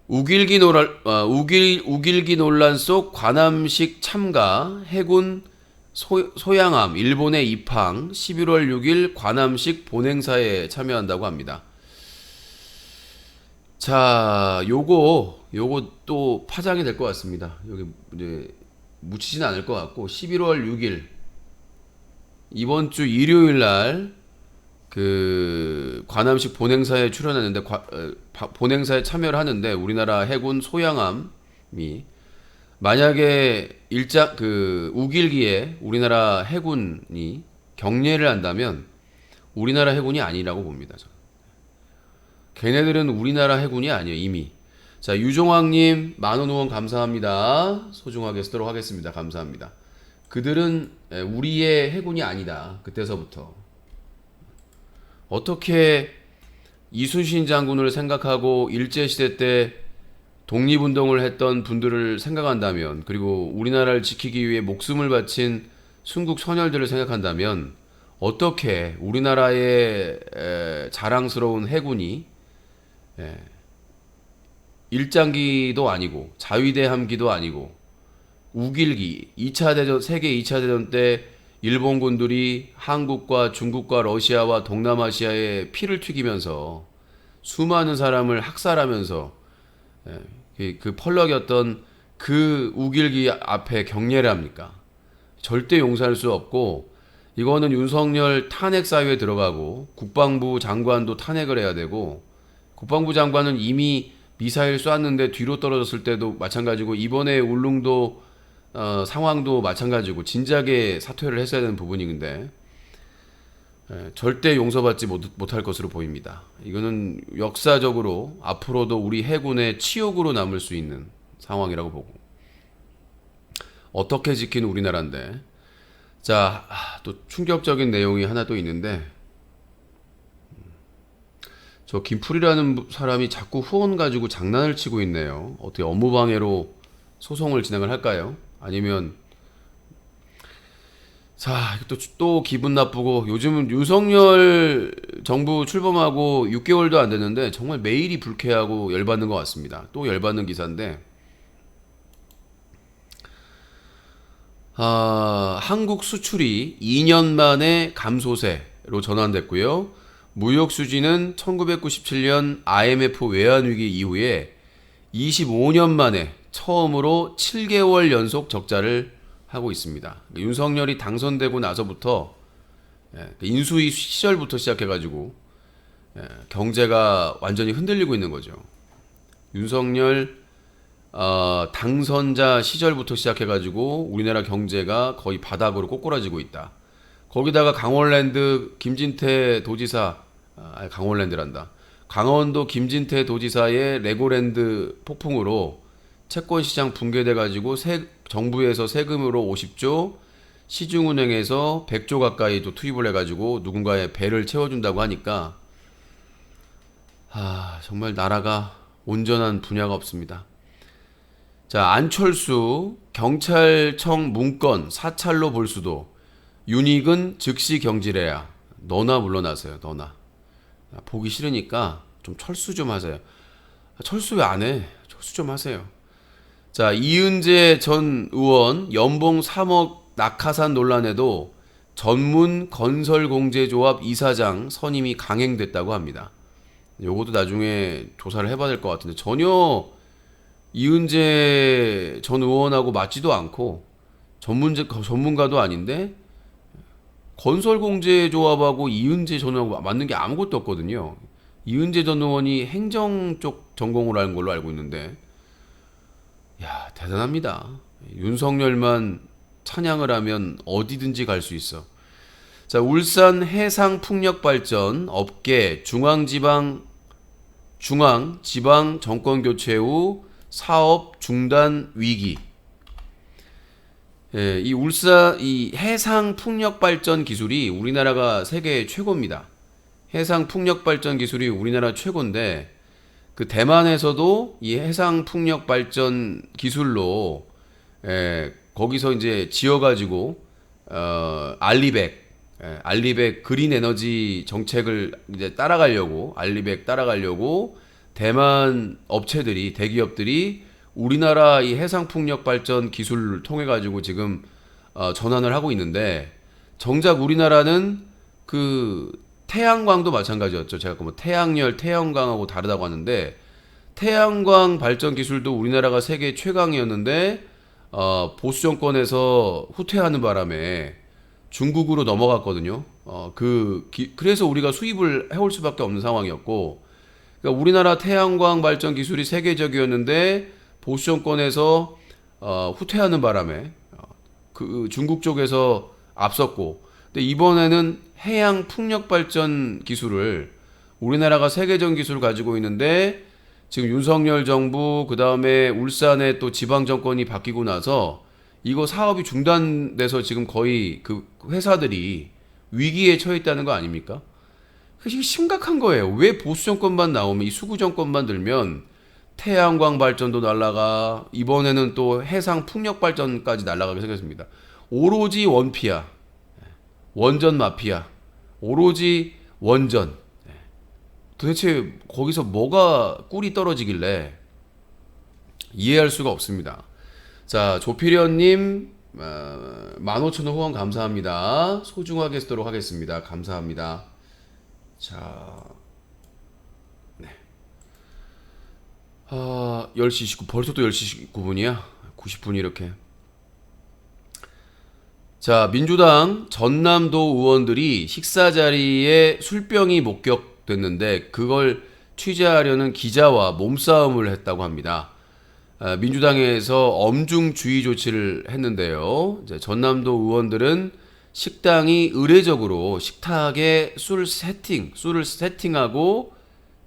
우길기 논란 속 관함식 참가, 해군 소양함, 일본의 입항, 11월 6일 관함식 본행사에 참여한다고 합니다. 자, 요거 또 파장이 될 것 같습니다. 여기 이제 묻히진 않을 것 같고 11월 6일 이번 주 일요일 날 그 관함식 본행사에 출연했는데 본행사에 참여를 하는데 우리나라 해군 소양함이 만약에 우길기에 우리나라 해군이 경례를 한다면 우리나라 해군이 아니라고 봅니다. 저는. 걔네들은 우리나라 해군이 아니에요, 이미. 자, 유종학님 10,000원 후원 감사합니다. 소중하게 쓰도록 하겠습니다. 감사합니다. 그들은 우리의 해군이 아니다. 그때서부터. 어떻게 이순신 장군을 생각하고 일제시대 때 독립운동을 했던 분들을 생각한다면, 그리고 우리나라를 지키기 위해 목숨을 바친 순국 선열들을 생각한다면 어떻게 우리나라의 자랑스러운 해군이 일장기도 아니고 자위대 함기도 아니고 우길기 2차 대전, 세계 2차 대전 때 일본군들이 한국과 중국과 러시아와 동남아시아에 피를 튀기면서 수많은 사람을 학살하면서 그 펄럭였던 그 우길기 앞에 경례를 합니까? 절대 용서할 수 없고, 이거는 윤석열 탄핵 사유에 들어가고 국방부 장관도 탄핵을 해야 되고, 국방부 장관은 이미 미사일 쐈는데 뒤로 떨어졌을 때도 마찬가지고 이번에 울릉도 상황도 마찬가지고 진작에 사퇴를 했어야 되는 부분인데 절대 용서받지 못할 것으로 보입니다. 이거는 역사적으로 앞으로도 우리 해군의 치욕으로 남을 수 있는 상황이라고 보고 어떻게 지키는 우리나라인데 자, 또 충격적인 내용이 하나 또 있는데 저 김풀이라는 사람이 자꾸 후원 가지고 장난을 치고 있네요. 어떻게 업무방해로 소송을 진행을 할까요? 아니면 자, 또 기분 나쁘고 요즘은 윤석열 정부 출범하고 6개월도 안 됐는데 정말 매일이 불쾌하고 열받는 것 같습니다. 또 열받는 기사인데 한국 수출이 2년 만에 감소세로 전환됐고요. 무역 수지는 1997년 IMF 외환위기 이후에 25년 만에 처음으로 7개월 연속 적자를 하고 있습니다. 윤석열이 당선되고 나서부터 인수위 시절부터 시작해가지고 경제가 완전히 흔들리고 있는 거죠. 윤석열 당선자 시절부터 시작해가지고 우리나라 경제가 거의 바닥으로 꼬꾸라지고 있다. 거기다가 강원랜드 김진태 도지사, 강원랜드란다. 강원도 김진태 도지사의 레고랜드 폭풍으로 채권시장 붕괴돼가지고 정부에서 세금으로 50조, 시중은행에서 100조 가까이 또 투입을 해가지고 누군가의 배를 채워준다고 하니까 정말 나라가 온전한 분야가 없습니다. 자, 안철수 경찰청 문건 사찰로 볼 수도 윤익은 즉시 경질해야 너나 물러나세요. 너나 보기 싫으니까 좀 철수 좀 하세요. 철수 왜 안 해? 철수 좀 하세요. 자, 이은재 전 의원 연봉 3억 낙하산 논란에도 전문 건설공제조합 이사장 선임이 강행됐다고 합니다. 요것도 나중에 조사를 해봐야 될 것 같은데 전혀 이은재 전 의원하고 맞지도 않고 전문가도 아닌데 건설공제조합하고 이은재 전 의원하고 맞는 게 아무것도 없거든요. 이은재 전 의원이 행정 쪽 전공을 하는 걸로 알고 있는데 야, 대단합니다. 윤석열만 찬양을 하면 어디든지 갈 수 있어. 자, 울산 해상풍력발전 업계 중앙지방 정권 교체 후 사업 중단 위기. 이 해상 풍력 발전 기술이 우리나라가 세계 최고입니다. 해상 풍력 발전 기술이 우리나라 최고인데 그 대만에서도 이 해상 풍력 발전 기술로 거기서 이제 지어가지고 알리백 그린 에너지 정책을 이제 알리백 따라가려고 대만 업체들이 대기업들이 우리나라 이 해상 풍력 발전 기술을 통해 가지고 지금 전환을 하고 있는데 정작 우리나라는 그 태양광도 마찬가지였죠. 제가 뭐 태양열, 태양광하고 다르다고 하는데 태양광 발전 기술도 우리나라가 세계 최강이었는데 보수 정권에서 후퇴하는 바람에 중국으로 넘어갔거든요. 그래서 우리가 수입을 해올 수밖에 없는 상황이었고, 그러니까 우리나라 태양광 발전 기술이 세계적이었는데 보수 정권에서 후퇴하는 바람에 그 중국 쪽에서 앞섰고, 근데 이번에는 해양 풍력 발전 기술을 우리나라가 세계적 기술을 가지고 있는데 지금 윤석열 정부 그 다음에 울산에 또 지방 정권이 바뀌고 나서 이거 사업이 중단돼서 지금 거의 그 회사들이 위기에 처해 있다는 거 아닙니까? 이게 심각한 거예요. 왜 보수 정권만 나오면 이 수구 정권만 들면 태양광 발전도 날라가 이번에는 또 해상 풍력 발전까지 날라가게 생겼습니다. 오로지 원피아, 원전 마피아, 오로지 원전. 도대체 거기서 뭐가 꿀이 떨어지길래 이해할 수가 없습니다. 자, 조필현님 15,000원 후원 감사합니다. 소중하게 쓰도록 하겠습니다. 감사합니다. 자, 네. 10시 19분, 벌써 또 10시 19분이야? 90분이 이렇게. 자, 민주당 전남도 의원들이 식사 자리에 술병이 목격됐는데 그걸 취재하려는 기자와 몸싸움을 했다고 합니다. 민주당에서 엄중주의 조치를 했는데요. 이제 전남도 의원들은 식당이 의례적으로 식탁에 술을 세팅하고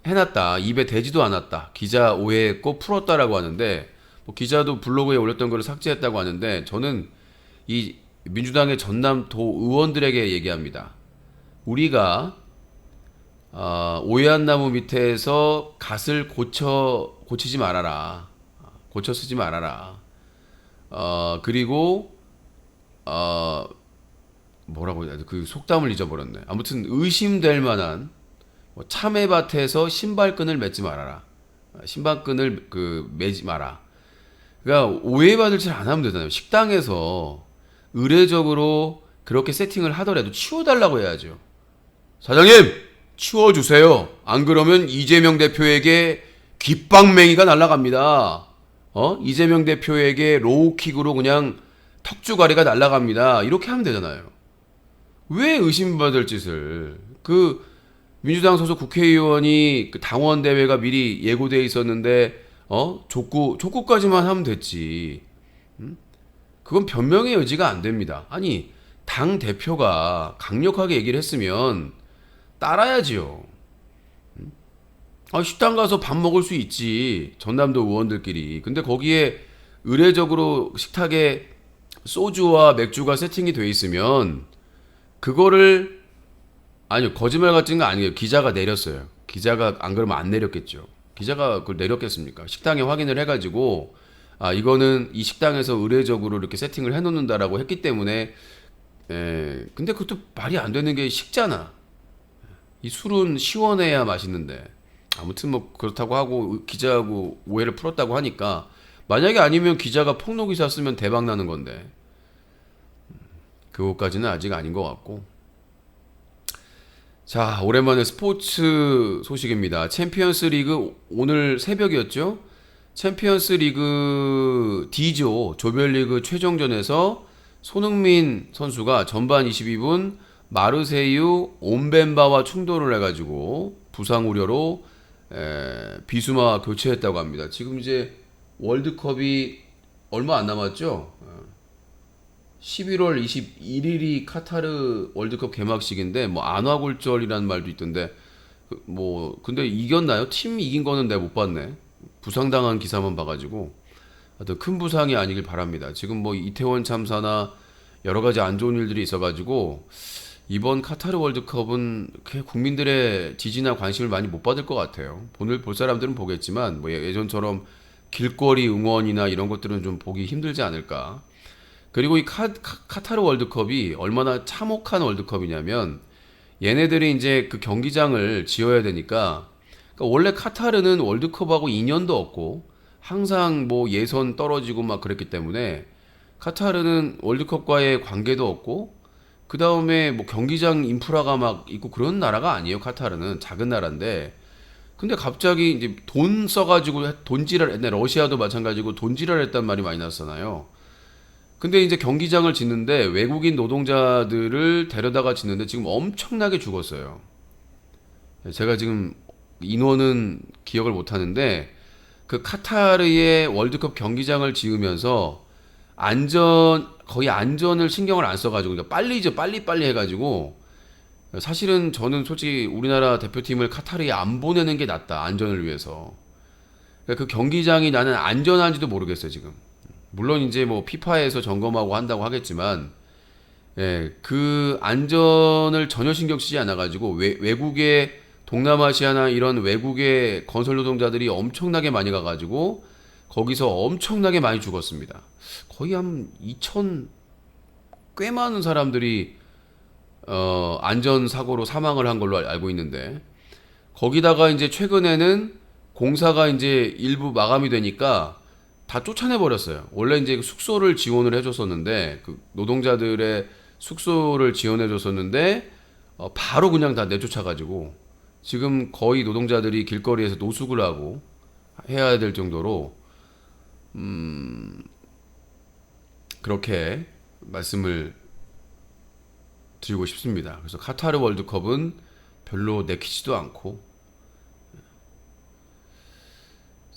해놨다. 입에 대지도 않았다. 기자 오해했고 풀었다라고 하는데, 뭐 기자도 블로그에 올렸던 걸 삭제했다고 하는데, 저는 이 민주당의 전남도 의원들에게 얘기합니다. 우리가 오해한 나무 밑에서 갓을 고치지 말아라. 고쳐 쓰지 말아라. 그리고 뭐라고 해야 돼? 그 속담을 잊어버렸네. 아무튼 의심될 만한 참외밭에서 신발끈을 맺지 말아라. 신발끈을 매지 마라. 그러니까 오해받을 짓 안 하면 되잖아요. 식당에서 의례적으로 그렇게 세팅을 하더라도 치워달라고 해야죠. 사장님, 치워주세요. 안 그러면 이재명 대표에게 귓방맹이가 날아갑니다. 이재명 대표에게 로우킥으로 그냥 턱주가리가 날아갑니다. 이렇게 하면 되잖아요. 왜 의심받을 짓을? 민주당 소속 국회의원이 그 당원 대회가 미리 예고돼 있었는데 족구까지만 하면 됐지. 그건 변명의 여지가 안 됩니다. 아니, 당 대표가 강력하게 얘기를 했으면 따라야지요. 식당 가서 밥 먹을 수 있지. 전남도 의원들끼리. 근데 거기에 의례적으로 식탁에 소주와 맥주가 세팅이 돼 있으면 그거를 아니요, 거짓말 같은 거 아니에요. 기자가 내렸어요. 기자가 안 그러면 안 내렸겠죠. 기자가 그걸 내렸겠습니까? 식당에 확인을 해가지고 이거는 이 식당에서 의례적으로 이렇게 세팅을 해놓는다라고 했기 때문에 근데 그것도 말이 안 되는 게 식잖아. 이 술은 시원해야 맛있는데 아무튼 뭐 그렇다고 하고 기자하고 오해를 풀었다고 하니까 만약에 아니면 기자가 폭로기사 쓰면 대박 나는 건데 그것까지는 아직 아닌 것 같고. 자, 오랜만에 스포츠 소식입니다. 챔피언스 리그 오늘 새벽이었죠? 챔피언스 리그 D조 조별리그 최종전에서 손흥민 선수가 전반 22분 마르세유 옴벤바와 충돌을 해가지고 부상 우려로 비수마 교체했다고 합니다. 지금 이제 월드컵이 얼마 안 남았죠? 11월 21일이 카타르 월드컵 개막식인데 뭐 안와골절이라는 말도 있던데 근데 이겼나요? 팀 이긴 거는 내가 못 봤네. 부상당한 기사만 봐가지고 하여튼 큰 부상이 아니길 바랍니다. 지금 뭐 이태원 참사나 여러 가지 안 좋은 일들이 있어가지고 이번 카타르 월드컵은 국민들의 지지나 관심을 많이 못 받을 것 같아요. 볼 사람들은 보겠지만 뭐 예전처럼 길거리 응원이나 이런 것들은 좀 보기 힘들지 않을까. 그리고 이 카타르 월드컵이 얼마나 참혹한 월드컵이냐면 얘네들이 이제 그 경기장을 지어야 되니까 그러니까 원래 카타르는 월드컵하고 인연도 없고 항상 뭐 예선 떨어지고 막 그랬기 때문에 카타르는 월드컵과의 관계도 없고 그 다음에 뭐 경기장 인프라가 막 있고 그런 나라가 아니에요. 카타르는 작은 나라인데 근데 갑자기 이제 돈 써가지고 돈지랄 옛날 러시아도 마찬가지고 돈지랄 했단 말이 많이 났잖아요. 근데 이제 경기장을 짓는데 외국인 노동자들을 데려다가 짓는데 지금 엄청나게 죽었어요. 제가 지금 인원은 기억을 못 하는데 그 카타르의 월드컵 경기장을 지으면서 거의 안전을 신경을 안 써가지고 그러니까 빨리 해가지고 사실은 저는 솔직히 우리나라 대표팀을 카타르에 안 보내는 게 낫다. 안전을 위해서. 그러니까 그 경기장이 나는 안전한지도 모르겠어요 지금. 물론 이제 뭐 피파에서 점검하고 한다고 하겠지만 그 안전을 전혀 신경 쓰지 않아 가지고 외국의 동남아시아나 이런 외국의 건설 노동자들이 엄청나게 많이 가 가지고 거기서 엄청나게 많이 죽었습니다. 거의 한 2천 꽤 많은 사람들이 안전 사고로 사망을 한 걸로 알고 있는데 거기다가 이제 최근에는 공사가 이제 일부 마감이 되니까 다 쫓아내 버렸어요. 원래 이제 숙소를 지원을 해줬었는데 그 노동자들의 숙소를 지원해줬었는데 바로 그냥 다 내쫓아가지고 지금 거의 노동자들이 길거리에서 노숙을 하고 해야 될 정도로 그렇게 말씀을 드리고 싶습니다. 그래서 카타르 월드컵은 별로 내키지도 않고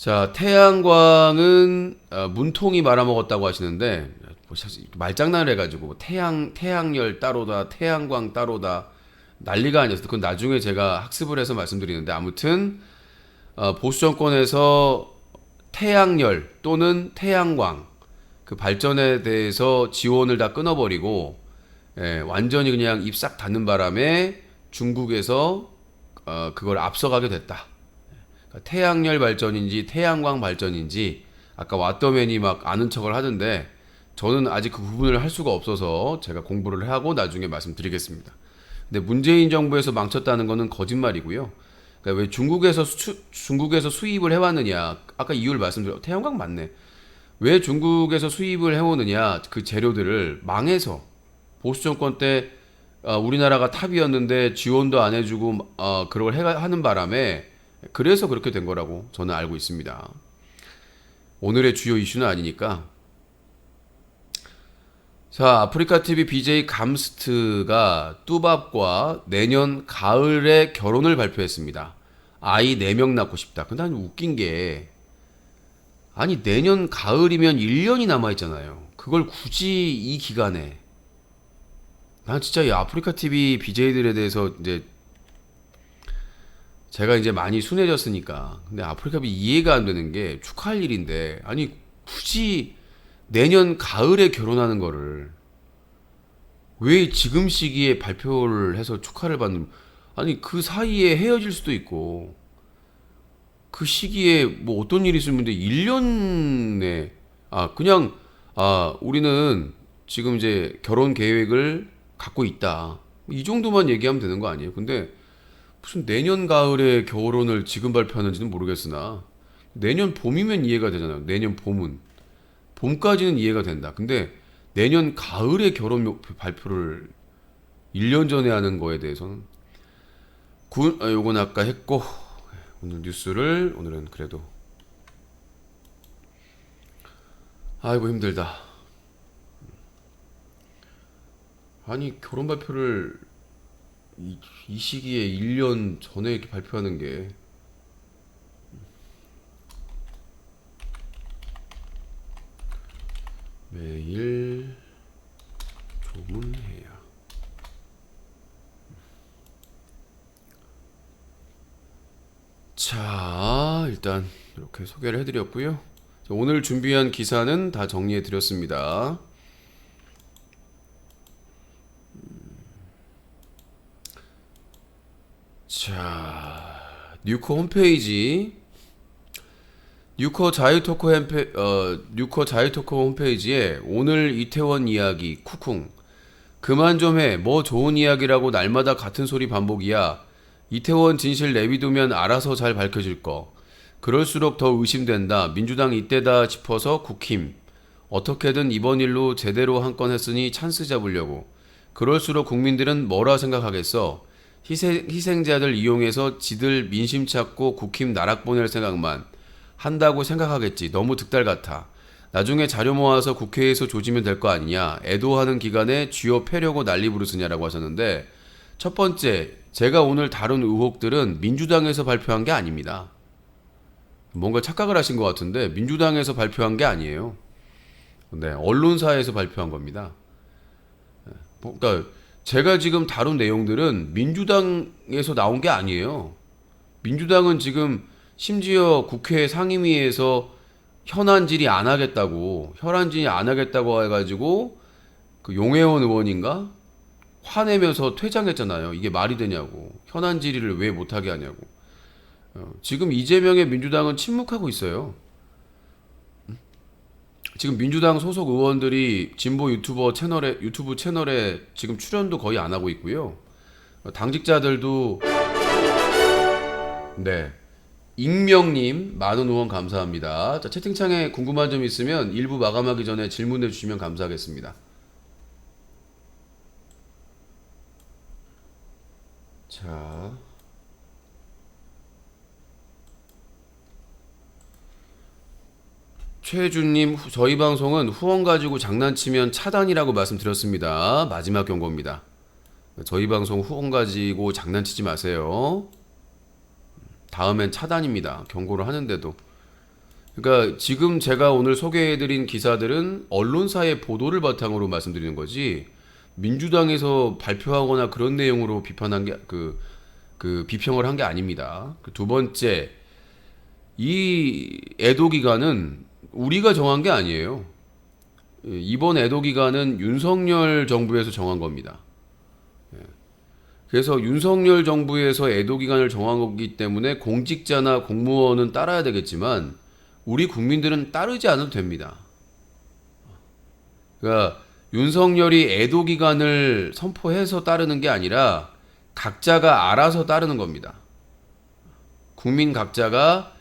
자, 태양광은 문통이 말아먹었다고 하시는데 뭐 말장난을 해가지고 뭐 태양열 따로다, 태양광 따로다 난리가 아니었어요. 그건 나중에 제가 학습을 해서 말씀드리는데 아무튼 보수 정권에서 태양열 또는 태양광 그 발전에 대해서 지원을 다 끊어버리고 완전히 그냥 입 싹 닫는 바람에 중국에서 그걸 앞서가게 됐다. 그러니까 태양열 발전인지 태양광 발전인지 아까 왓더맨이 막 아는 척을 하던데 저는 아직 그 구분을 할 수가 없어서 제가 공부를 하고 나중에 말씀드리겠습니다. 근데 문재인 정부에서 망쳤다는 거는 거짓말이고요. 그러니까 왜 중국에서 수입을 해왔느냐? 아까 이유를 말씀드렸. 태양광 맞네. 왜 중국에서 수입을 해오느냐? 그 재료들을 망해서 보수 정권 때 우리나라가 탑이었는데 지원도 안 해주고 그걸 하는 바람에 그래서 그렇게 된 거라고 저는 알고 있습니다. 오늘의 주요 이슈는 아니니까. 자, 아프리카TV BJ 감스트가 뚜밥과 내년 가을에 결혼을 발표했습니다. 아이 4명 낳고 싶다. 근데 난 웃긴 게 아니 내년 가을이면 1년이 남아있잖아요. 그걸 굳이 이 기간에 난 진짜 이 아프리카TV BJ들에 대해서 이제 제가 이제 많이 순해졌으니까 근데 아프리카TV 이해가 안 되는 게 축하할 일인데 아니 굳이 내년 가을에 결혼하는 거를 왜 지금 시기에 발표를 해서 축하를 받는 아니 그 사이에 헤어질 수도 있고 그 시기에 뭐 어떤 일이 있으면 1년에 그냥 우리는 지금 이제 결혼 계획을 갖고 있다 이 정도만 얘기하면 되는 거 아니에요? 근데 무슨 내년 가을에 결혼을 지금 발표하는지는 모르겠으나 내년 봄이면 이해가 되잖아요. 내년 봄까지는 이해가 된다. 근데 내년 가을에 결혼 발표를 1년 전에 하는 거에 대해서는 요건 아까 했고 오늘 뉴스를 오늘은 그래도 아이고 힘들다. 아니 결혼 발표를 이 시기에 1년 전에 이렇게 발표하는 게 매일 조문해야 자 일단 이렇게 소개를 해드렸고요. 오늘 준비한 기사는 다 정리해드렸습니다. 자 뉴커 홈페이지 뉴커 자유토크 홈페이지에 오늘 이태원 이야기 쿵쿵 그만 좀 해 뭐 좋은 이야기라고 날마다 같은 소리 반복이야. 이태원 진실 내비두면 알아서 잘 밝혀질 거. 그럴수록 더 의심된다. 민주당 이때다 싶어서 국힘. 어떻게든 이번 일로 제대로 한 건 했으니 찬스 잡으려고. 그럴수록 국민들은 뭐라 생각하겠어. 희생자들 이용해서 지들 민심 찾고 국힘 나락 보낼 생각만 한다고 생각하겠지. 너무 득달 같아. 나중에 자료 모아서 국회에서 조지면 될 거 아니냐. 애도하는 기간에 쥐어 패려고 난리 부르스냐라고 하셨는데 첫 번째, 제가 오늘 다룬 의혹들은 민주당에서 발표한 게 아닙니다. 뭔가 착각을 하신 것 같은데 민주당에서 발표한 게 아니에요. 네, 언론사에서 발표한 겁니다. 그러니까 제가 지금 다룬 내용들은 민주당에서 나온 게 아니에요. 민주당은 지금 심지어 국회 상임위에서 현안 질의 안 하겠다고 해가지고 그 용혜원 의원인가 화내면서 퇴장했잖아요. 이게 말이 되냐고. 현안 질의를 왜 못하게 하냐고. 지금 이재명의 민주당은 침묵하고 있어요. 지금 민주당 소속 의원들이 진보 유튜브 채널에 지금 출연도 거의 안 하고 있고요. 당직자들도 네. 익명님 만원 후원 감사합니다. 자, 채팅창에 궁금한 점 있으면 일부 마감하기 전에 질문해 주시면 감사하겠습니다. 자, 최주님 저희 방송은 후원 가지고 장난치면 차단이라고 말씀드렸습니다. 마지막 경고입니다. 저희 방송 후원 가지고 장난치지 마세요. 다음엔 차단입니다. 경고를 하는데도. 그러니까 지금 제가 오늘 소개해드린 기사들은 언론사의 보도를 바탕으로 말씀드리는 거지 민주당에서 발표하거나 그런 내용으로 비판한 게 비평을 한 게 아닙니다. 두 번째, 이 애도 기간은 우리가 정한 게 아니에요. 이번 애도 기간은 윤석열 정부에서 정한 겁니다. 그래서 윤석열 정부에서 애도 기간을 정한 거기 때문에 공직자나 공무원은 따라야 되겠지만 우리 국민들은 따르지 않아도 됩니다. 그러니까 윤석열이 애도 기간을 선포해서 따르는 게 아니라 각자가 알아서 따르는 겁니다. 국민 각자가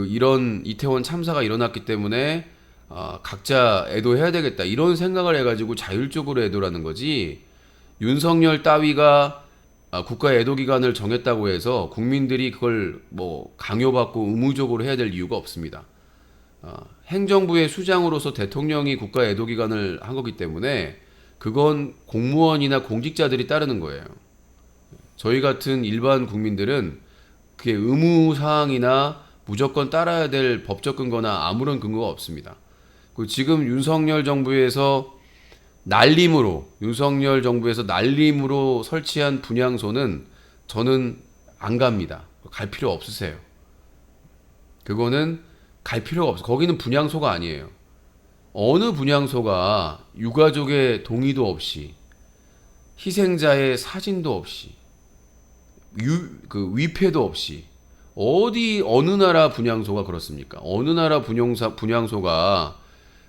이런 이태원 참사가 일어났기 때문에 각자 애도해야 되겠다 이런 생각을 해가지고 자율적으로 애도라는 거지. 윤석열 따위가 국가 애도 기간을 정했다고 해서 국민들이 그걸 뭐 강요받고 의무적으로 해야 될 이유가 없습니다. 행정부의 수장으로서 대통령이 국가 애도 기간을 한 거기 때문에 그건 공무원이나 공직자들이 따르는 거예요. 저희 같은 일반 국민들은 그게 의무 사항이나 무조건 따라야 될 법적 근거나 아무런 근거가 없습니다. 그리고 지금 윤석열 정부에서 날림으로 설치한 분향소는 저는 안 갑니다. 갈 필요 없으세요. 그거는 갈 필요가 없어. 거기는 분향소가 아니에요. 어느 분향소가 유가족의 동의도 없이 희생자의 사진도 없이 위패도 없이 어느 나라 분향소가 그렇습니까? 어느 나라 분향소가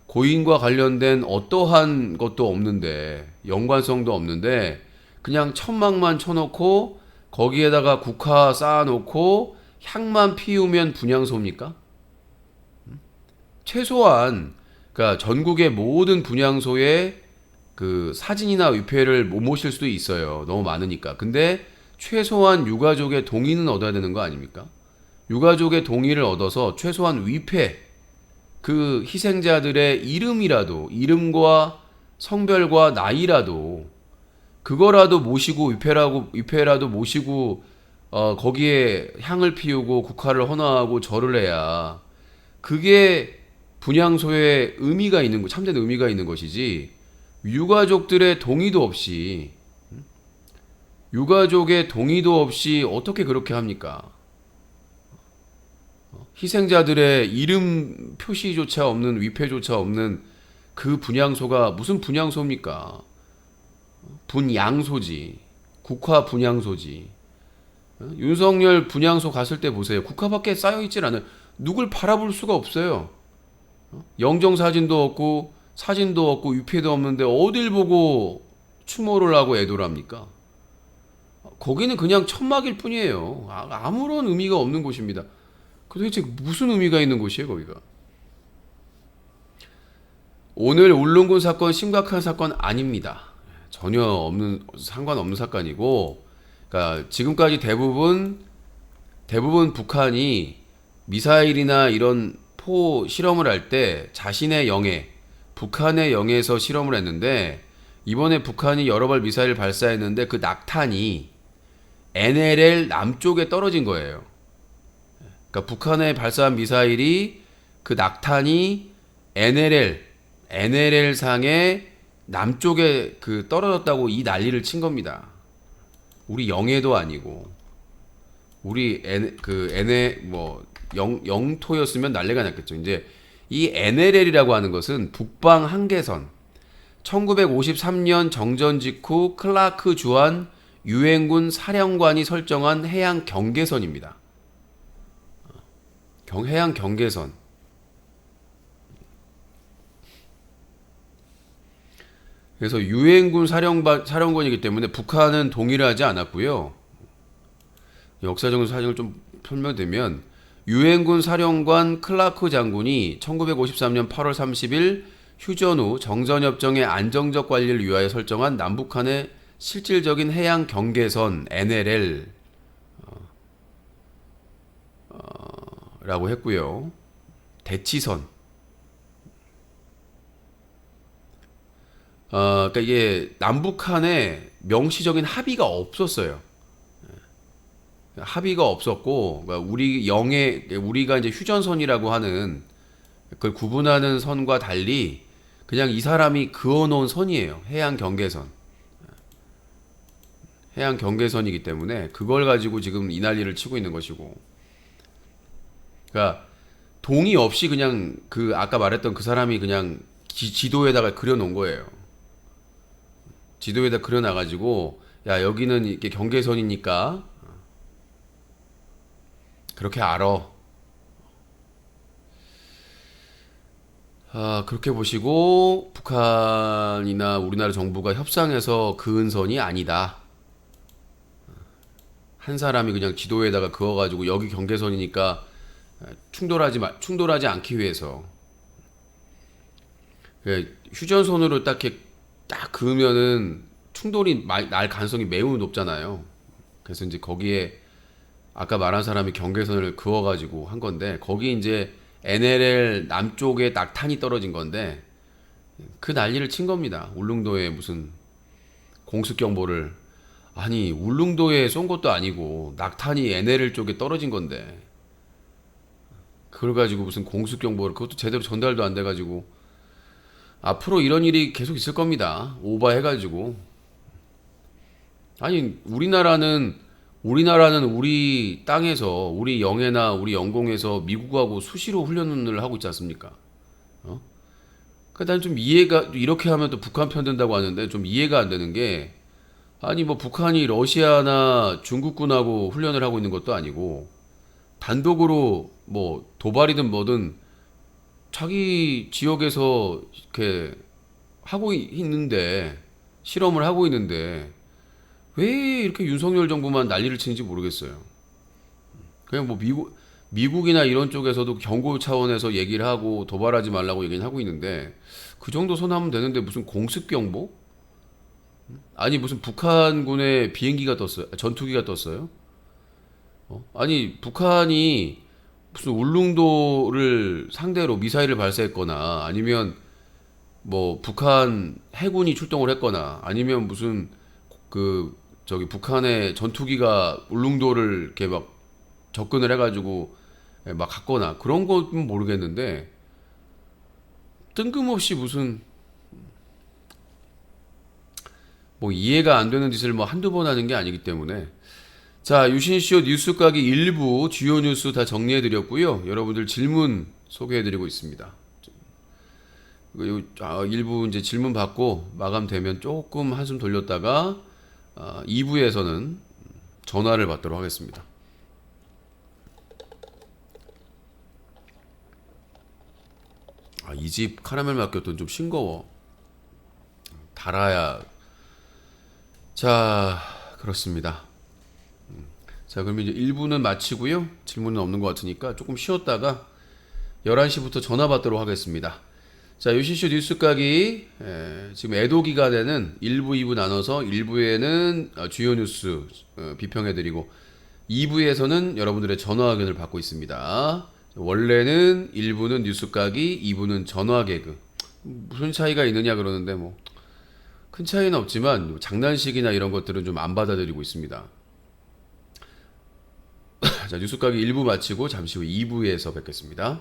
고인과 관련된 어떠한 것도 없는데 연관성도 없는데 그냥 천막만 쳐놓고 거기에다가 국화 쌓아놓고 향만 피우면 분향소입니까? 최소한 그러니까 전국의 모든 분향소에 그 사진이나 위패를 못 모실 수도 있어요. 너무 많으니까. 근데 최소한 유가족의 동의는 얻어야 되는 거 아닙니까? 유가족의 동의를 얻어서 최소한 위패, 그 희생자들의 이름과 성별과 나이라도 그거라도 모시고 위패라도 모시고 거기에 향을 피우고 국화를 헌화하고 절을 해야 그게 분향소에 참된 의미가 있는 것이지. 유가족의 동의도 없이 어떻게 그렇게 합니까? 희생자들의 이름 표시조차 없는 위패조차 없는 그 분향소가 무슨 분향소입니까? 분양소지. 국화 분향소지. 윤석열 분향소 갔을 때 보세요. 국화밖에 쌓여있질 않아요. 누굴 바라볼 수가 없어요. 영정사진도 없고 사진도 없고 위패도 없는데 어딜 보고 추모를 하고 애도를 합니까? 거기는 그냥 천막일 뿐이에요. 아무런 의미가 없는 곳입니다. 도대체 무슨 의미가 있는 곳이에요, 거기가? 오늘 울릉군 사건 심각한 사건 아닙니다. 전혀 상관없는 사건이고, 그러니까 지금까지 대부분 북한이 미사일이나 이런 포 실험을 할 때 자신의 북한의 영해에서 실험을 했는데 이번에 북한이 여러 발 미사일을 발사했는데 그 낙탄이 NLL 남쪽에 떨어진 거예요. 그러니까 북한에 발사한 미사일이 그 낙탄이 NLL 상의 남쪽에 떨어졌다고 이 난리를 친 겁니다. 우리 영해도 아니고 우리 영토였으면 난리가 났겠죠. 이제 이 NLL이라고 하는 것은 북방 한계선 1953년 정전 직후 클라크 주한 유엔군 사령관이 설정한 해양 경계선입니다. 해양 경계선. 그래서 유엔군 사령관이기 때문에 북한은 동의를 하지 않았고요. 역사적인 사정을 좀 설명드리면 유엔군 사령관 클라크 장군이 1953년 8월 30일 휴전 후 정전협정의 안정적 관리를 위하여 설정한 남북한의 실질적인 해양 경계선 NLL 라고 했고요. 대치선. 그러니까 이게 남북한의 명시적인 합의가 없었어요. 합의가 없었고, 그러니까 우리가 이제 휴전선이라고 하는 그걸 구분하는 선과 달리 그냥 이 사람이 그어놓은 선이에요. 해양 경계선이기 때문에 그걸 가지고 지금 이 난리를 치고 있는 것이고, 그러니까 동의 없이 그냥 그 아까 말했던 그 사람이 그냥 지도에다가 그려놓은 거예요. 지도에다 그려놔가지고 야 여기는 이렇게 경계선이니까 그렇게 알아. 그렇게 보시고 북한이나 우리나라 정부가 협상해서 그은 선이 아니다. 한 사람이 그냥 지도에다가 그어가지고 여기 경계선이니까 충돌하지 않기 위해서 휴전선으로 딱 그으면은 충돌이 날 가능성이 매우 높잖아요. 그래서 이제 거기에 아까 말한 사람이 경계선을 그어가지고 한 건데 거기 이제 NLL 남쪽에 낙탄이 떨어진 건데 그 난리를 친 겁니다. 울릉도에 무슨 공습 경보를 아니 울릉도에 쏜 것도 아니고 낙탄이 NLL 쪽에 떨어진 건데 그걸 가지고 무슨 공습 경보를 그것도 제대로 전달도 안 돼가지고 앞으로 이런 일이 계속 있을 겁니다. 오버해가지고 아니 우리나라는 우리 땅에서 우리 영해나 우리 영공에서 미국하고 수시로 훈련을 하고 있지 않습니까? 그러니까 난 좀 이해가 이렇게 하면 또 북한 편든다고 하는데 좀 이해가 안 되는 게 아니 뭐 북한이 러시아나 중국군하고 훈련을 하고 있는 것도 아니고 단독으로 뭐 도발이든 뭐든 자기 지역에서 이렇게 있는데 실험을 하고 있는데 왜 이렇게 윤석열 정부만 난리를 치는지 모르겠어요. 그냥 뭐 미국이나 이런 쪽에서도 경고 차원에서 얘기를 하고 도발하지 말라고 얘기는 하고 있는데 그 정도 선하면 되는데 무슨 공습 경보? 아니 무슨 북한군의 비행기가 떴어요? 전투기가 떴어요? 아니 북한이 무슨 울릉도를 상대로 미사일을 발사했거나 아니면 뭐 북한 해군이 출동을 했거나 아니면 무슨 그 저기 북한의 전투기가 울릉도를 이렇게 막 접근을 해가지고 막 갔거나 그런 건 모르겠는데 뜬금없이 무슨 뭐 이해가 안 되는 짓을 뭐 한두 번 하는 게 아니기 때문에 자 유신쇼 뉴스 까기 일부 주요 뉴스 다 정리해 드렸고요. 여러분들 질문 소개해 드리고 있습니다. 일부 이제 질문 받고 마감되면 조금 한숨 돌렸다가 2부에서는 전화를 받도록 하겠습니다. 이 집 카라멜 마키아토는 좀 싱거워. 달아야. 자, 그렇습니다. 자, 그럼 이제 1부는 마치고요. 질문은 없는 것 같으니까 조금 쉬었다가 11시부터 전화 받도록 하겠습니다. 자, 유신쇼 뉴스 까기 지금 애도 기간에는 1부, 2부 나눠서 1부에는 주요 뉴스 비평해드리고 2부에서는 여러분들의 전화 의견을 받고 있습니다. 원래는 1부는 뉴스 까기, 2부는 전화 개그. 무슨 차이가 있느냐 그러는데 뭐 큰 차이는 없지만 장난식이나 이런 것들은 좀 안 받아들이고 있습니다. 자, 뉴스 까기 1부 마치고 잠시 후 2부에서 뵙겠습니다.